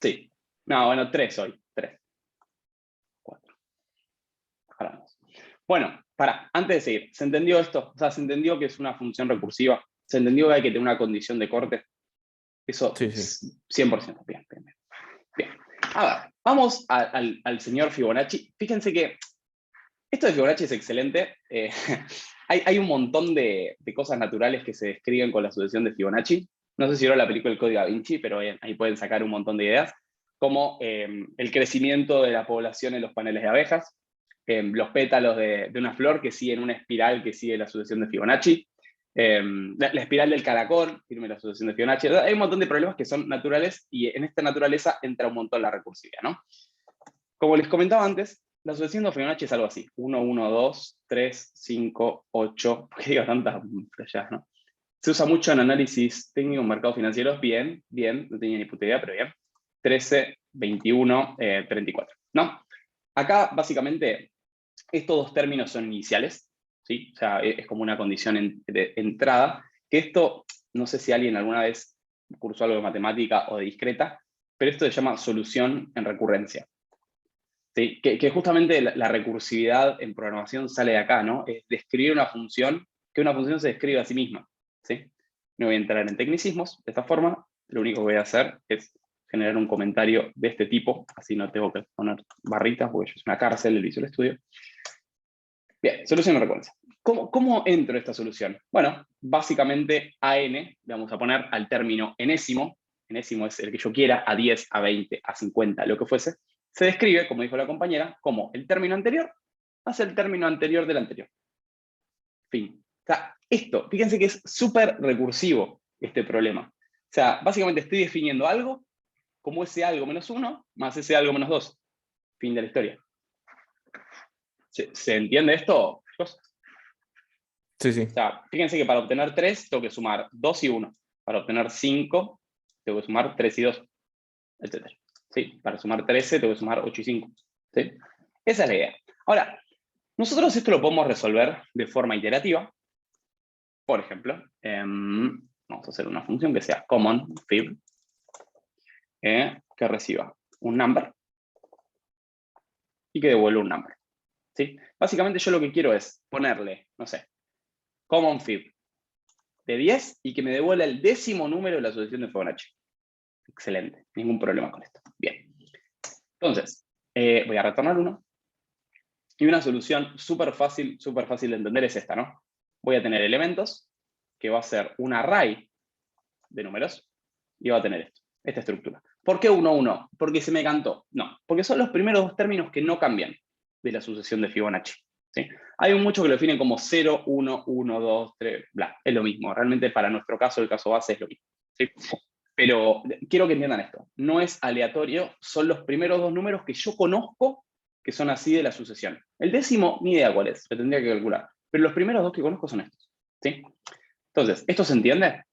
Sí. No, bueno, 3 hoy. 3. 4. Jalamos. Bueno, antes de seguir, ¿se entendió esto? O sea, ¿se entendió que es una función recursiva? ¿Se entendió que hay que tener una condición de corte? Eso, Sí, sí. 100%. Bien. A ver, vamos al señor Fibonacci. Fíjense que esto de Fibonacci es excelente. Hay un montón de cosas naturales que se describen con la sucesión de Fibonacci. No sé si vieron la película El Código Da Vinci, pero ahí pueden sacar un montón de ideas, como el crecimiento de la población en los paneles de abejas, los pétalos de una flor que siguen una espiral que sigue la sucesión de Fibonacci, la espiral del caracol, firme la sucesión de Fibonacci. Hay un montón de problemas que son naturales y en esta naturaleza entra un montón la recursividad, ¿no? Como les comentaba antes, la sucesión de Fibonacci es algo así: 1, 1, 2, 3, 5, 8, ¿por qué digo tantas flashadas, no? Se usa mucho en análisis técnico en mercados financieros, bien, no tenía ni puta idea, pero bien. 13, 21, 34, ¿no? Acá, básicamente, estos dos términos son iniciales, ¿sí? O sea, es como una condición de entrada, que esto, no sé si alguien alguna vez cursó algo de matemática o de discreta, pero esto se llama solución en recurrencia. ¿Sí? Que justamente la recursividad en programación sale de acá, ¿no? Es describir una función, que una función se describe a sí misma, ¿sí? No voy a entrar en tecnicismos de esta forma, lo único que voy a hacer es generar un comentario de este tipo, así no tengo que poner barritas, porque es una cárcel el Visual Studio. Bien, solución de recurrencia. ¿Cómo entro esta solución? Bueno, básicamente a n le vamos a poner al término enésimo es el que yo quiera, a 10, a 20, a 50, lo que fuese. Se describe, como dijo la compañera, como el término anterior hacia el término anterior del anterior. Fin. O sea, esto, fíjense que es súper recursivo este problema. sea, básicamente estoy definiendo algo como ese algo menos 1 más ese algo menos 2. Fin de la historia. ¿Se entiende esto, chicos? Sí, sí. O sea, fíjense que para obtener 3 tengo que sumar 2 y 1. Para obtener 5 tengo que sumar 3 y 2, etc. ¿Sí? Para sumar 13 tengo que sumar 8 y 5. ¿Sí? Esa es la idea. Ahora, nosotros esto lo podemos resolver de forma iterativa. Por ejemplo, vamos a hacer una función que sea common fib, que reciba un number y que devuelva un number. ¿Sí? Básicamente yo lo que quiero es ponerle, no sé, common fib de 10 y que me devuelva el 10º número de la asociación de Fibonacci. Excelente, ningún problema con esto. Bien. Entonces, voy a retornar 1. Y una solución súper fácil de entender es esta, ¿no? Voy a tener elementos, que va a ser un array de números, y va a tener esta estructura. ¿Por qué 1, 1? Porque se me cantó. No, porque son los primeros dos términos que no cambian de la sucesión de Fibonacci. ¿Sí? Hay muchos que lo definen como 0, 1, 1, 2, 3, bla. Es lo mismo. Realmente para nuestro caso, el caso base es lo mismo. ¿Sí? Pero quiero que entiendan esto. No es aleatorio, son los primeros dos números que yo conozco que son así de la sucesión. El 10º, ni idea cuál es, lo tendría que calcular. Pero los primeros dos que conozco son estos. ¿Sí? Entonces, ¿esto se entiende?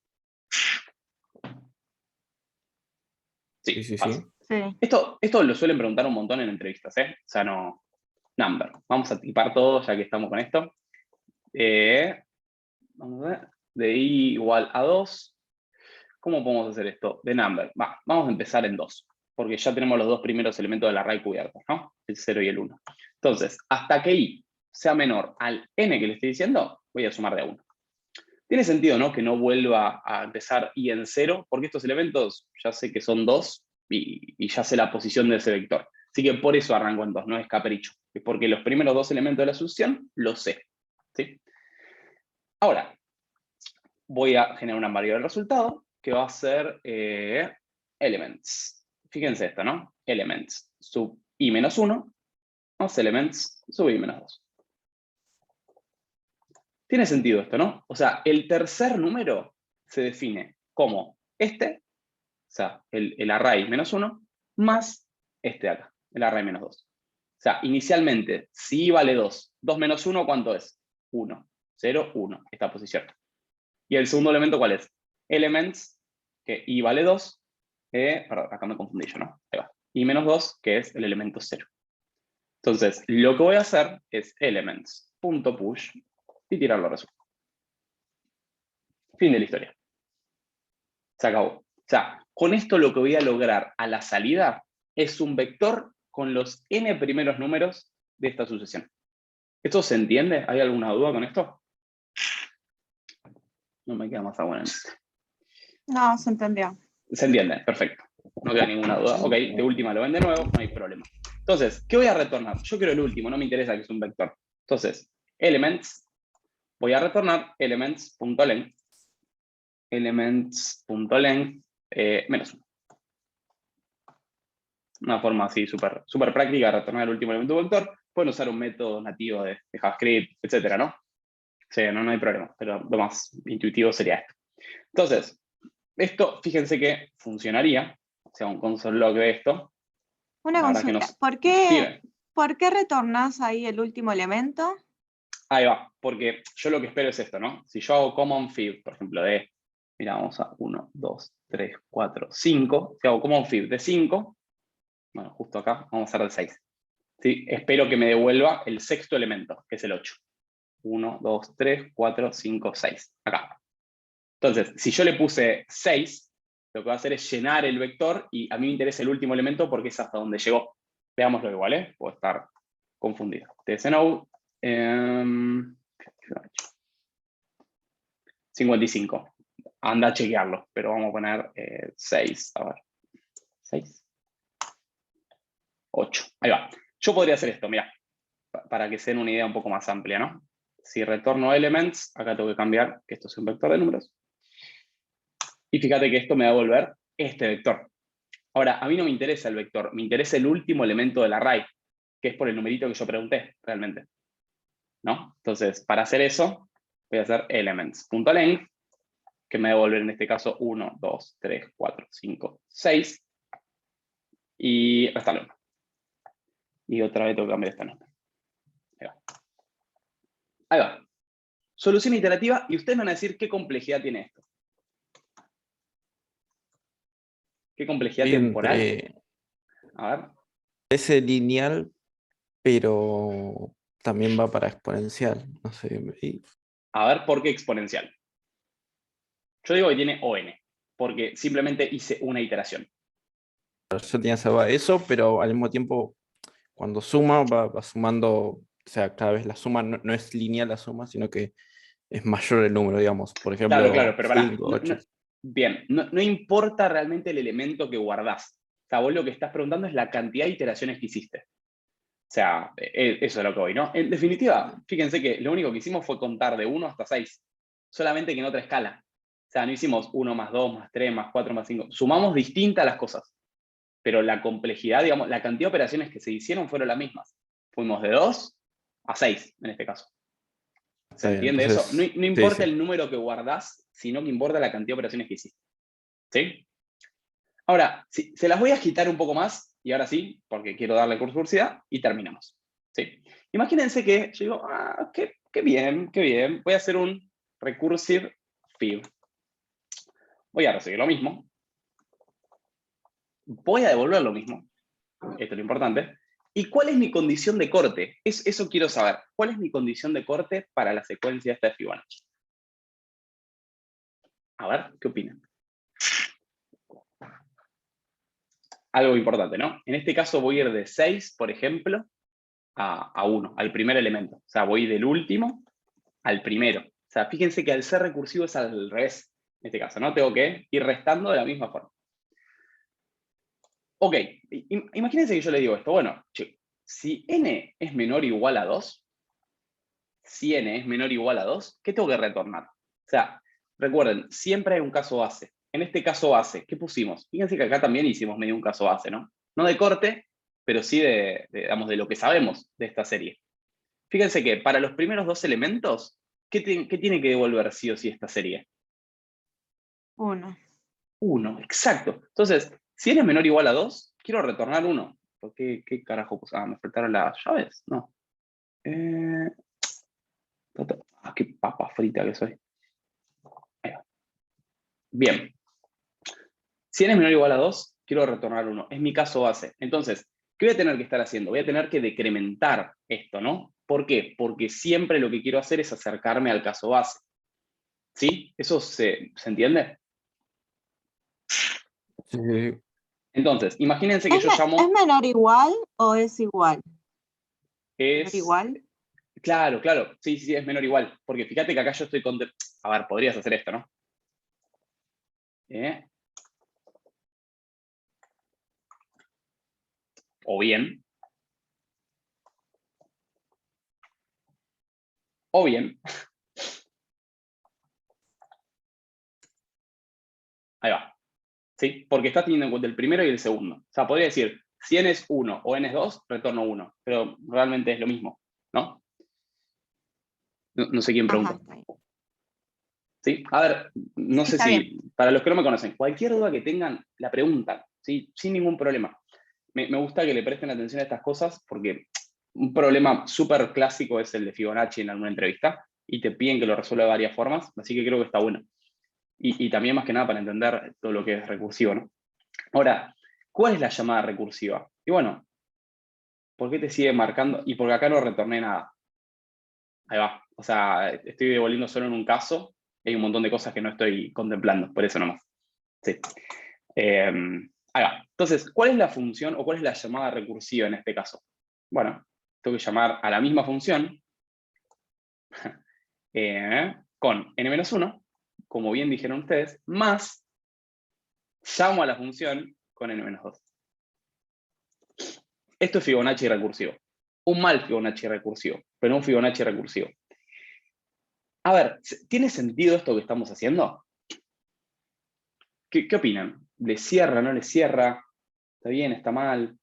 Sí, Sí. Sí. Esto lo suelen preguntar un montón en entrevistas, ¿eh? O sea, no... Number. Vamos a tipar todo ya que estamos con esto. Vamos a ver. De i igual a 2. ¿Cómo podemos hacer esto? De number. Vamos a empezar en 2. Porque ya tenemos los dos primeros elementos del array cubiertos, ¿no? El 0 y el 1. Entonces, hasta que i sea menor al n que le estoy diciendo, voy a sumar de a 1. Tiene sentido, ¿no? Que no vuelva a empezar i en 0, porque estos elementos ya sé que son 2 y ya sé la posición de ese vector. Así que por eso arranco en 2, no es capricho. Es porque los primeros dos elementos de la sucesión los sé. ¿Sí? Ahora, voy a generar una variable de resultado que va a ser elements. Fíjense esto, ¿no? Elements sub i menos 1 más elements sub i menos 2. Tiene sentido esto, ¿no? O sea, el tercer número se define como este, o sea, el array menos 1, más este de acá, el array menos 2. O sea, inicialmente, si i vale 2, 2 menos 1, ¿cuánto es? 1, 0, 1, esta posición. ¿Y el segundo elemento cuál es? Elements, que i vale 2, perdón, acá me confundí yo, ¿no? Ahí va. I menos 2, que es el elemento 0. Entonces, lo que voy a hacer es elements.push y tirar los resultados. Fin de la historia. Se acabó. O sea, con esto lo que voy a lograr a la salida es un vector con los n primeros números de esta sucesión. ¿Esto se entiende? ¿Hay alguna duda con esto? No me queda más agua en esto. No, se entendió. Se entiende, perfecto. No queda ninguna duda. Ok, de última lo ven de nuevo, no hay problema. Entonces, ¿qué voy a retornar? Yo quiero el último, no me interesa que es un vector. Entonces, elements, voy a retornar elements.length, elements.length menos 1. Una forma así súper práctica de retornar el último elemento vector. Pueden usar un método nativo de JavaScript, etcétera, ¿no? Sí, no hay problema, pero lo más intuitivo sería esto. Entonces, esto, fíjense que funcionaría, o sea, un console log de esto. Una consulta, ¿por qué retornás ahí el último elemento? Ahí va, porque yo lo que espero es esto, ¿no? Si yo hago common fib, por ejemplo, de, mira, vamos a 1, 2, 3, 4, 5, si hago common fib de 5, bueno, justo acá, vamos a hacer de 6. ¿Sí? Espero que me devuelva el sexto elemento, que es el 8. 1, 2, 3, 4, 5, 6. Acá. Entonces, si yo le puse 6, lo que va a hacer es llenar el vector y a mí me interesa el último elemento porque es hasta donde llegó. Veámoslo igual, ¿eh? Puedo estar confundido. tsnode 55. Anda a chequearlo, pero vamos a poner 6. A ver. 6. 8. Ahí va. Yo podría hacer esto, mira, para que se den una idea un poco más amplia, ¿no? Si retorno elements, acá tengo que cambiar que esto es un vector de números. Y fíjate que esto me va a devolver este vector. Ahora, a mí no me interesa el vector, me interesa el último elemento del array, que es por el numerito que yo pregunté, realmente. ¿No? Entonces, para hacer eso, voy a hacer elements.length que me va a devolver en este caso 1, 2, 3, 4, 5, 6. Y restarle 1. Y otra vez tengo que cambiar esta nota. Ahí va. Ahí va. Solución iterativa, y ustedes van a decir qué complejidad tiene esto. ¿Qué complejidad temporal? A ver. Ese lineal, pero también va para exponencial. No sé. A ver, ¿por qué exponencial? Yo digo que tiene ON, porque simplemente hice una iteración. Yo tenía eso, pero al mismo tiempo, cuando suma, va sumando, o sea, cada vez la suma no es lineal la suma, sino que es mayor el número, digamos. Por ejemplo, Claro, pero pará. 5, 8. Bien, no importa realmente el elemento que guardás. O sea, vos lo que estás preguntando es la cantidad de iteraciones que hiciste. O sea, eso es lo que voy, ¿no? En definitiva, fíjense que lo único que hicimos fue contar de 1 hasta 6, solamente que en otra escala. O sea, no hicimos 1 más 2 más 3 más 4 más 5. Sumamos distintas las cosas, pero la complejidad, digamos, la cantidad de operaciones que se hicieron fueron las mismas. Fuimos de 2 a 6, en este caso. ¿Se entiende eso? No importa el número que guardás, sino que importa la cantidad de operaciones que hiciste. ¿Sí? Ahora, se las voy a agitar un poco más, y ahora sí, porque quiero darle curiosidad, y terminamos. ¿Sí? Imagínense que yo digo, qué bien, voy a hacer un recursive fib. Voy a recibir lo mismo. Voy a devolver lo mismo. Esto es lo importante. ¿Y cuál es mi condición de corte? Eso quiero saber. ¿Cuál es mi condición de corte para la secuencia esta de Fibonacci? A ver, ¿qué opinan? Algo importante, ¿no? En este caso voy a ir de 6, por ejemplo, a 1, al primer elemento. O sea, voy del último al primero. O sea, fíjense que al ser recursivo es al revés. En este caso, ¿no? Tengo que ir restando de la misma forma. Ok, imagínense que yo le digo esto. Bueno, si n es menor o igual a 2, si n es menor o igual a 2, ¿qué tengo que retornar? O sea, recuerden, siempre hay un caso base. En este caso base, ¿qué pusimos? Fíjense que acá también hicimos medio un caso base, ¿no? No de corte, pero sí digamos, de lo que sabemos de esta serie. Fíjense que para los primeros dos elementos, ¿qué tiene que devolver sí o sí esta serie? 1. 1, exacto. Entonces, si n es menor o igual a 2, quiero retornar 1. ¿Por qué carajo? Me faltaron las llaves. No. Qué papa frita que soy. Ahí va. Bien. Si n es menor o igual a 2, quiero retornar 1. Es mi caso base. Entonces, ¿qué voy a tener que estar haciendo? Voy a tener que decrementar esto, ¿no? ¿Por qué? Porque siempre lo que quiero hacer es acercarme al caso base. ¿Sí? ¿Eso se entiende? Sí. Entonces, imagínense que yo llamo... ¿Es menor igual o es igual? ¿Es igual? Claro. Sí, es menor igual. Porque fíjate que acá yo estoy... A ver, podrías hacer esto, ¿no? O bien. Ahí va. ¿Sí? Porque está teniendo en cuenta el primero y el segundo. O sea, podría decir, si n es 1 o n es 2, retorno 1. Pero realmente es lo mismo, ¿no? No sé quién preguntó. ¿Sí? A ver, no sé si, para los que no me conocen, cualquier duda que tengan, la preguntan, ¿sí? Sin ningún problema. Me gusta que le presten atención a estas cosas porque un problema súper clásico es el de Fibonacci en alguna entrevista y te piden que lo resuelva de varias formas, así que creo que está bueno. Y también más que nada para entender todo lo que es recursivo, ¿no? Ahora, ¿cuál es la llamada recursiva? Y bueno, ¿por qué te sigue marcando? Y porque acá no retorné nada. Ahí va. O sea, estoy devolviendo solo en un caso. Hay un montón de cosas que no estoy contemplando, por eso nomás. Sí. Ahí va. Entonces, ¿cuál es la función o cuál es la llamada recursiva en este caso? Bueno, tengo que llamar a la misma función con n-1, como bien dijeron ustedes, más llamo a la función con n-2. Esto es Fibonacci recursivo. Un mal Fibonacci recursivo, pero un Fibonacci recursivo. A ver, ¿tiene sentido esto que estamos haciendo? ¿Qué opinan? ¿Le cierra, no le cierra? ¿Está bien, está mal?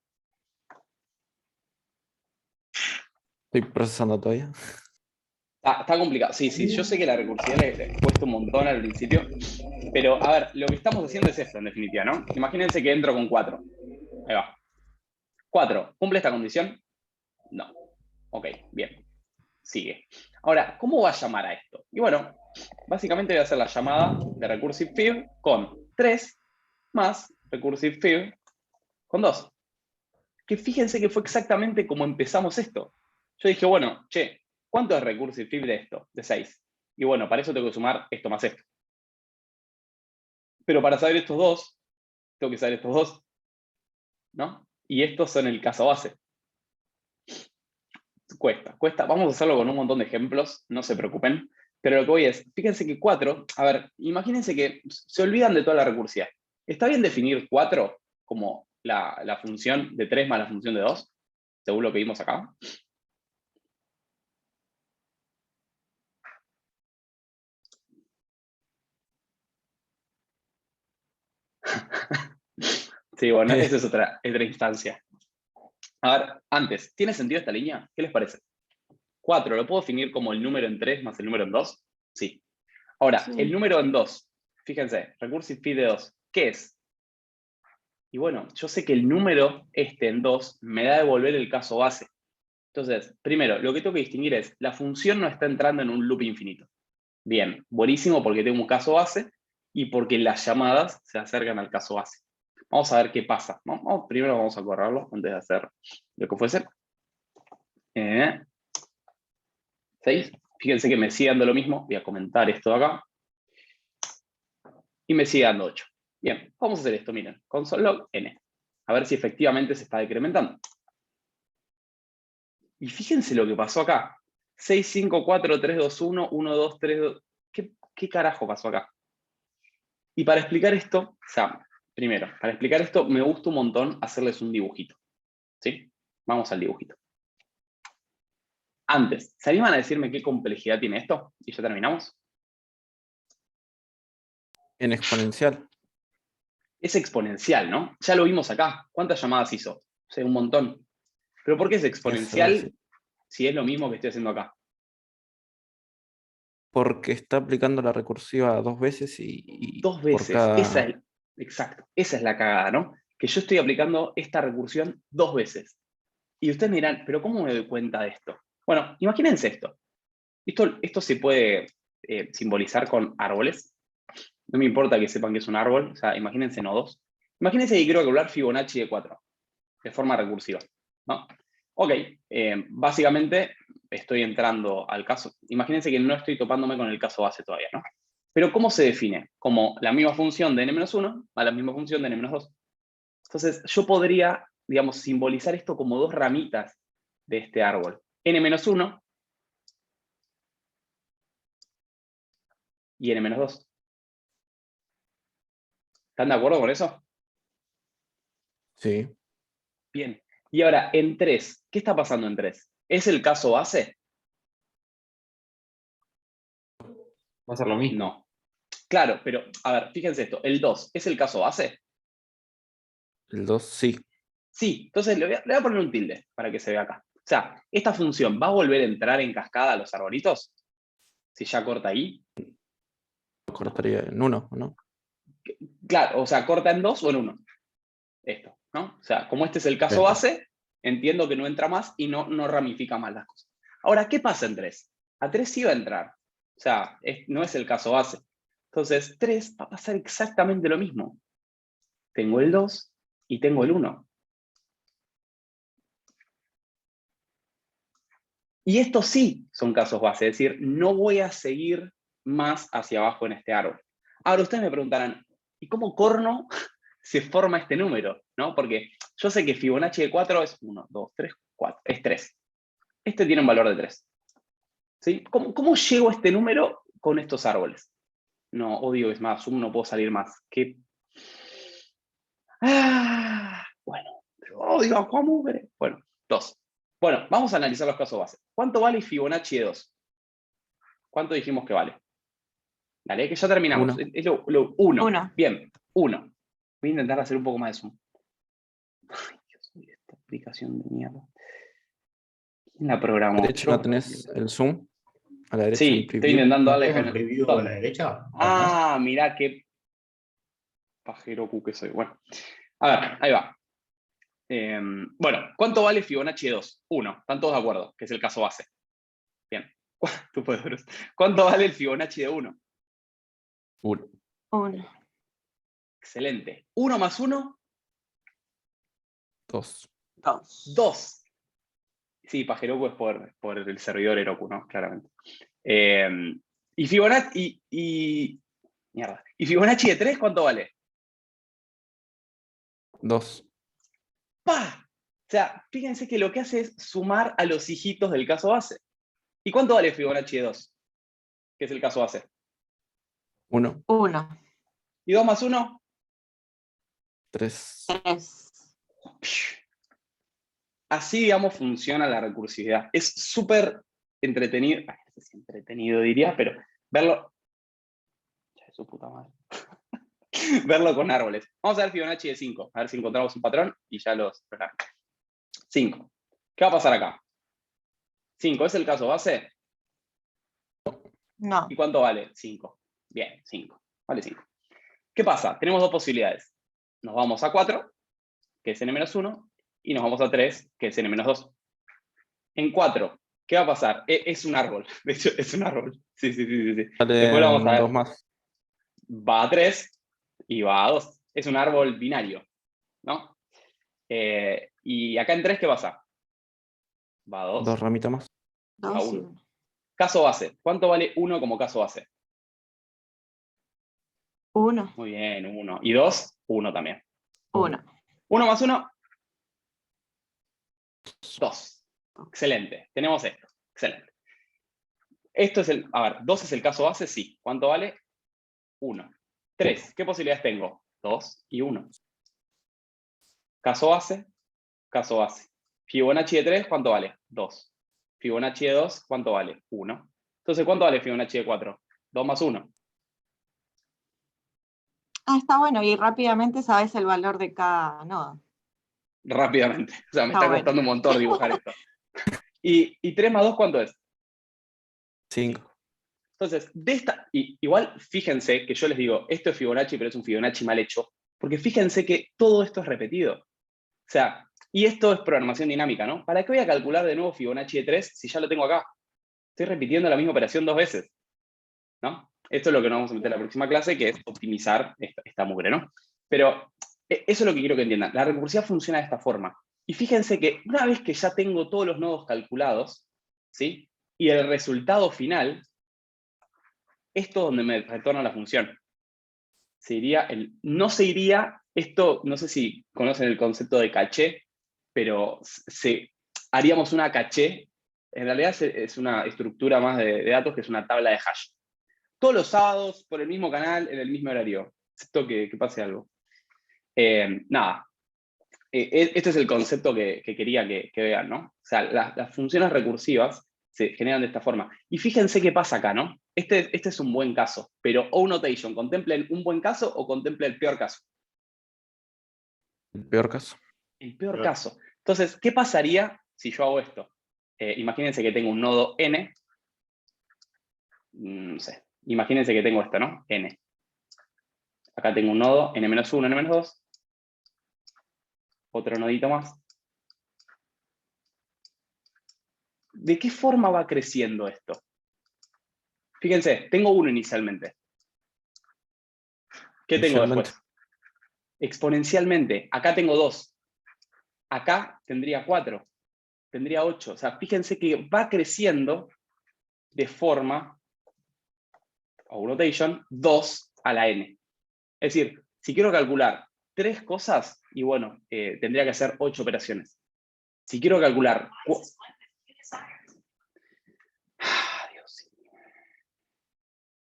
Estoy procesando todavía. Está complicado. Sí, yo sé que la recursividad les cuesta un montón al principio. Pero, a ver, lo que estamos haciendo es esto, en definitiva, ¿no? Imagínense que entro con 4. Ahí va. 4, ¿cumple esta condición? No. Ok, bien. Sigue. Ahora, ¿cómo va a llamar a esto? Y bueno, básicamente voy a hacer la llamada de recursive fib con 3 más recursive fib con 2. Que fíjense que fue exactamente como empezamos esto. Yo dije, bueno, che, ¿cuánto es recursive fib de esto? De 6. Y bueno, para eso tengo que sumar esto más esto. Pero para saber estos dos, tengo que saber estos dos, ¿no? Y estos son el caso base. Cuesta. Vamos a hacerlo con un montón de ejemplos, no se preocupen. Pero lo que voy es, fíjense que 4, a ver, imagínense que se olvidan de toda la recursividad. ¿Está bien definir 4 como la función de 3 más la función de 2? Según lo que vimos acá. Sí, bueno, esa es otra instancia. A ver, antes, ¿tiene sentido esta línea? ¿Qué les parece? 4, ¿lo puedo definir como el número en 3 más el número en 2? Sí. Ahora, Sí. el número en 2, fíjense, recursive fib de 2, ¿qué es? Y bueno, yo sé que el número en 2 me da a devolver el caso base. Entonces, primero, lo que tengo que distinguir es, la función no está entrando en un loop infinito. Bien, buenísimo porque tengo un caso base y porque las llamadas se acercan al caso base. Vamos a ver qué pasa, ¿no? Primero vamos a correrlo antes de hacer lo que fuese. 6. Fíjense que me sigue dando lo mismo. Voy a comentar esto de acá. Y me sigue dando 8. Bien, vamos a hacer esto, miren. Console.log n. A ver si efectivamente se está decrementando. Y fíjense lo que pasó acá. 6, 5, 4, 3, 2, 1, 1, 2, 3, 2. ¿Qué carajo pasó acá? Y para explicar esto, o sea, primero, para explicar esto me gusta un montón hacerles un dibujito. ¿Sí? Vamos al dibujito. Antes, ¿se animan a decirme qué complejidad tiene esto? Y ya terminamos. En exponencial. Es exponencial, ¿no? Ya lo vimos acá. ¿Cuántas llamadas hizo? O sea, un montón. ¿Pero por qué es exponencial si es lo mismo que estoy haciendo acá? Porque está aplicando la recursiva 2 veces y 2 por veces. cada... Exacto. Esa es la cagada, ¿no? Que yo estoy aplicando esta recursión 2 veces. Y ustedes me dirán, ¿pero cómo me doy cuenta de esto? Bueno, imagínense esto. Esto se puede simbolizar con árboles. No me importa que sepan que es un árbol. O sea, imagínense nodos. Imagínense que quiero calcular Fibonacci de 4 de forma recursiva, ¿no? Ok, básicamente estoy entrando al caso. Imagínense que no estoy topándome con el caso base todavía, ¿no? Pero ¿cómo se define? Como la misma función de n-1 a la misma función de n-2. Entonces, yo podría, digamos, simbolizar esto como 2 ramitas de este árbol. n-1 y n-2. ¿Están de acuerdo con eso? Sí. Bien. Y ahora, en 3, ¿qué está pasando en 3? ¿Es el caso base? Va a ser lo mismo. No. Claro, pero, a ver, fíjense esto. ¿El 2 es el caso base? El 2 sí. Sí, entonces le voy a poner un tilde para que se vea acá. O sea, ¿esta función va a volver a entrar en cascada a los arbolitos? Si ya corta ahí. Cortaría en 1, ¿no? Claro, o sea, corta en 2 o en 1. Esto, ¿no? O sea, como este es el caso base, entiendo que no entra más y no ramifica más las cosas. Ahora, ¿qué pasa en 3? A 3 sí va a entrar. O sea, no es el caso base. Entonces, 3 va a pasar exactamente lo mismo. Tengo el 2 y tengo el 1. Y estos sí son casos base, es decir, no voy a seguir más hacia abajo en este árbol. Ahora ustedes me preguntarán, ¿y cómo corno se forma este número? ¿No? Porque yo sé que Fibonacci de 4 es 1, 2, 3, 4, es 3. Este tiene un valor de 3. ¿Sí? ¿Cómo llego a este número con estos árboles? No, odio es más, no puedo salir más. ¿Qué? Bueno, pero odio cómo. Bueno, 2. Bueno, vamos a analizar los casos base. ¿Cuánto vale Fibonacci de 2? ¿Cuánto dijimos que vale? Dale, que ya terminamos. 1. Es 1. 1. Bien, 1. Voy a intentar hacer un poco más de zoom. Ay, Dios mío, esta aplicación de mierda. ¿Quién la A programó? la derecha no tenés el zoom. A la derecha Sí, en estoy preview. intentando darle. ¿Es el preview a la derecha? Ah, mirá, qué Pajero Q que soy. Bueno, a ver, ahí va. Bueno, ¿cuánto vale Fibonacci de 2? 1. ¿Están todos de acuerdo? Que es el caso base. Bien. Tú puedes ver esto. ¿Cuánto vale el Fibonacci de 1? 1. 1. Excelente. 1 más 1, 2. 2. 2. Sí, Pajeroku es por el servidor Heroku, ¿no? Claramente. Y Fibonacci, mierda. ¿Y Fibonacci de 3 cuánto vale? 2. ¡Pah! O sea, fíjense que lo que hace es sumar a los hijitos del caso base. ¿Y cuánto vale Fibonacci de 2? Que es el caso base. 1. 1. ¿Y 2 más 1? 3. 3. Así, digamos, funciona la recursividad. Es súper entretenido, no sé si entretenido diría, pero verlo... Ya, su puta madre. Verlo con árboles. Vamos a ver Fibonacci de 5, a ver si encontramos un patrón y ya los... 5. ¿Qué va a pasar acá? 5, ¿es el caso base? No. ¿Y cuánto vale? 5. Bien, 5. Vale 5. ¿Qué pasa? Tenemos dos posibilidades. Nos vamos a 4, que es n-1, y nos vamos a 3, que es n-2. En 4, ¿qué va a pasar? Es un árbol. De hecho, es un árbol. Sí. Después lo vamos a ver. 2 más. Va a 3 y va a 2. Es un árbol binario, ¿no? Y acá en 3, ¿qué pasa? Va a 2. 2 ramitas más. Va a 2 y 1. 1. Caso base. ¿Cuánto vale 1 como caso base? 1. Muy bien, 1. ¿Y 2? 1 también. 1. 1 más 1. 2. Excelente. Tenemos esto. Excelente. Esto es el... A ver, 2 es el caso base, sí. ¿Cuánto vale? 1. 3. ¿Qué posibilidades tengo? 2 y 1. Caso base, caso base. Fibonacci de 3, ¿cuánto vale? 2. Fibonacci de 2, ¿cuánto vale? 1. Entonces, ¿cuánto vale Fibonacci de 4? 2 más 1. Ah, está bueno. Y rápidamente sabes el valor de cada nodo. Rápidamente. O sea, me Está está bueno. costando un montón dibujar esto. ¿Y 3 más 2 cuánto es? 5. Entonces, de esta, igual fíjense que yo les digo, esto es Fibonacci, pero es un Fibonacci mal hecho, porque fíjense que todo esto es repetido. O sea, y esto es programación dinámica, ¿no? ¿Para qué voy a calcular de nuevo Fibonacci de 3 si ya lo tengo acá? Estoy repitiendo la misma operación 2 veces, ¿no? Esto es lo que nos vamos a meter en la próxima clase, que es optimizar esta mugre, ¿no? Pero eso es lo que quiero que entiendan. La recursividad funciona de esta forma. Y fíjense que una vez que ya tengo todos los nodos calculados, ¿sí? Y el resultado final, esto es donde me retorna la función. No se iría, esto, no sé si conocen el concepto de caché, pero haríamos una caché, en realidad es una estructura más de datos que es una tabla de hash. Todos los sábados, por el mismo canal, en el mismo horario, excepto que pase algo. Nada, este es el concepto que quería que vean, ¿no? O sea, las funciones recursivas se generan de esta forma. Y fíjense qué pasa acá, ¿no? Este es un buen caso, pero O-Notation, ¿contemplen un buen caso o contempla el peor caso? El peor caso. El peor caso. Entonces, ¿qué pasaría si yo hago esto? Imagínense que tengo un nodo n, no sé, imagínense que tengo esto, ¿no? N. Acá tengo un nodo, n-1, n-2, otro nodito más. ¿De qué forma va creciendo esto? Fíjense, tengo 1 inicialmente. ¿Qué tengo Inicialmente. después? Exponencialmente. Acá tengo 2. Acá tendría 4. Tendría 8. O sea, fíjense que va creciendo de forma, o notation, 2 a la n. Es decir, si quiero calcular 3 cosas, y bueno, tendría que hacer 8 operaciones. Si quiero calcular... Dios mío.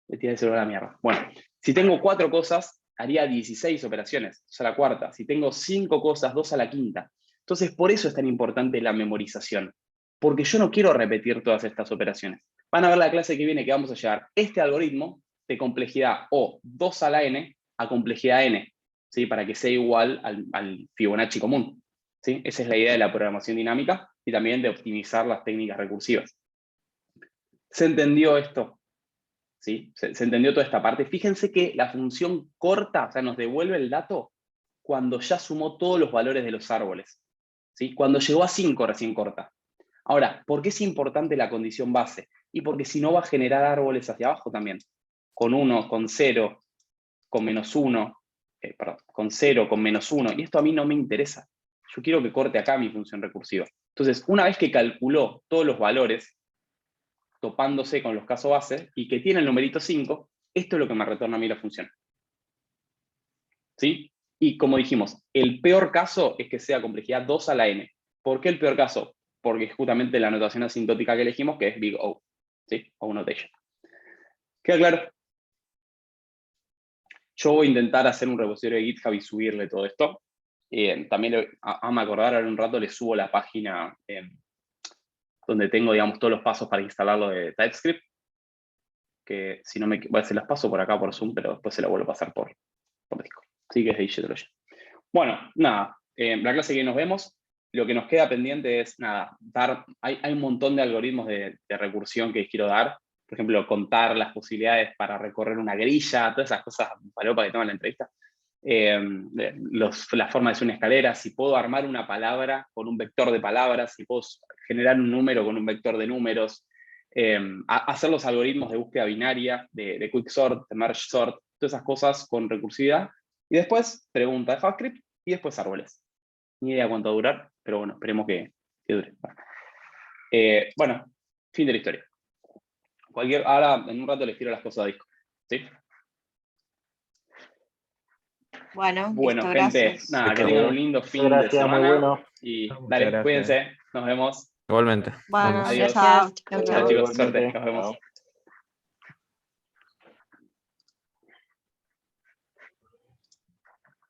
Me tiré el celular a la mierda. Bueno, si tengo 4 cosas, haría 16 operaciones, 2 a la cuarta. Si tengo 5 cosas, 2 a la quinta. Entonces, por eso es tan importante la memorización. Porque yo no quiero repetir todas estas operaciones. Van a ver la clase que viene que vamos a llevar este algoritmo de complejidad O 2 a la n a complejidad n, ¿sí? Para que sea igual al Fibonacci común, ¿sí? Esa es la idea de la programación dinámica y también de optimizar las técnicas recursivas. ¿Se entendió esto? ¿Sí? ¿Se entendió toda esta parte? Fíjense que la función corta, o sea, nos devuelve el dato cuando ya sumó todos los valores de los árboles. ¿Sí? Cuando llegó a 5 recién corta. Ahora, ¿por qué es importante la condición base? Y porque si no va a generar árboles hacia abajo también. Con 1, con 0, con -1, perdón, con 0, con -1. Y esto a mí no me interesa. Yo quiero que corte acá mi función recursiva. Entonces, una vez que calculó todos los valores, topándose con los casos base, y que tiene el numerito 5, esto es lo que me retorna a mí la función. ¿Sí? Y como dijimos, el peor caso es que sea complejidad 2 a la n. ¿Por qué el peor caso? Porque es justamente la notación asintótica que elegimos, que es big O. ¿Sí? O notation. ¿Queda claro? Yo voy a intentar hacer un repositorio de GitHub y subirle todo esto. También, me acordar, ahora un rato le subo la página donde tengo, digamos, todos los pasos para instalarlo de TypeScript. Que si no me... Bueno, se las paso por acá por Zoom, pero después se la vuelvo a pasar por Discord. Así que es de IGTroya. Bueno, nada. La clase que nos vemos, lo que nos queda pendiente es, nada, hay un montón de algoritmos de recursión que quiero dar. Por ejemplo, contar las posibilidades para recorrer una grilla, todas esas cosas palopas que tengo en la entrevista. La forma de hacer una escalera, si puedo armar una palabra con un vector de palabras, si puedo generar un número con un vector de números, hacer los algoritmos de búsqueda binaria, de quicksort, de merge sort, todas esas cosas con recursividad. Y después, pregunta de JavaScript y después árboles. Ni idea cuánto va a durar, pero bueno, esperemos que dure. Bueno, fin de la historia. Ahora, en un rato les tiro las cosas a disco. ¿Sí? Bueno, Bueno, listo, gente, gracias. nada, que tengan un lindo fin de semana. Muy bueno. Y Muchas dale, gracias. cuídense. Nos vemos. Igualmente. Bueno, Vamos. Adiós. gracias. Chau, Chao, chau. chicos, suerte. Igualmente. Nos vemos. Chao.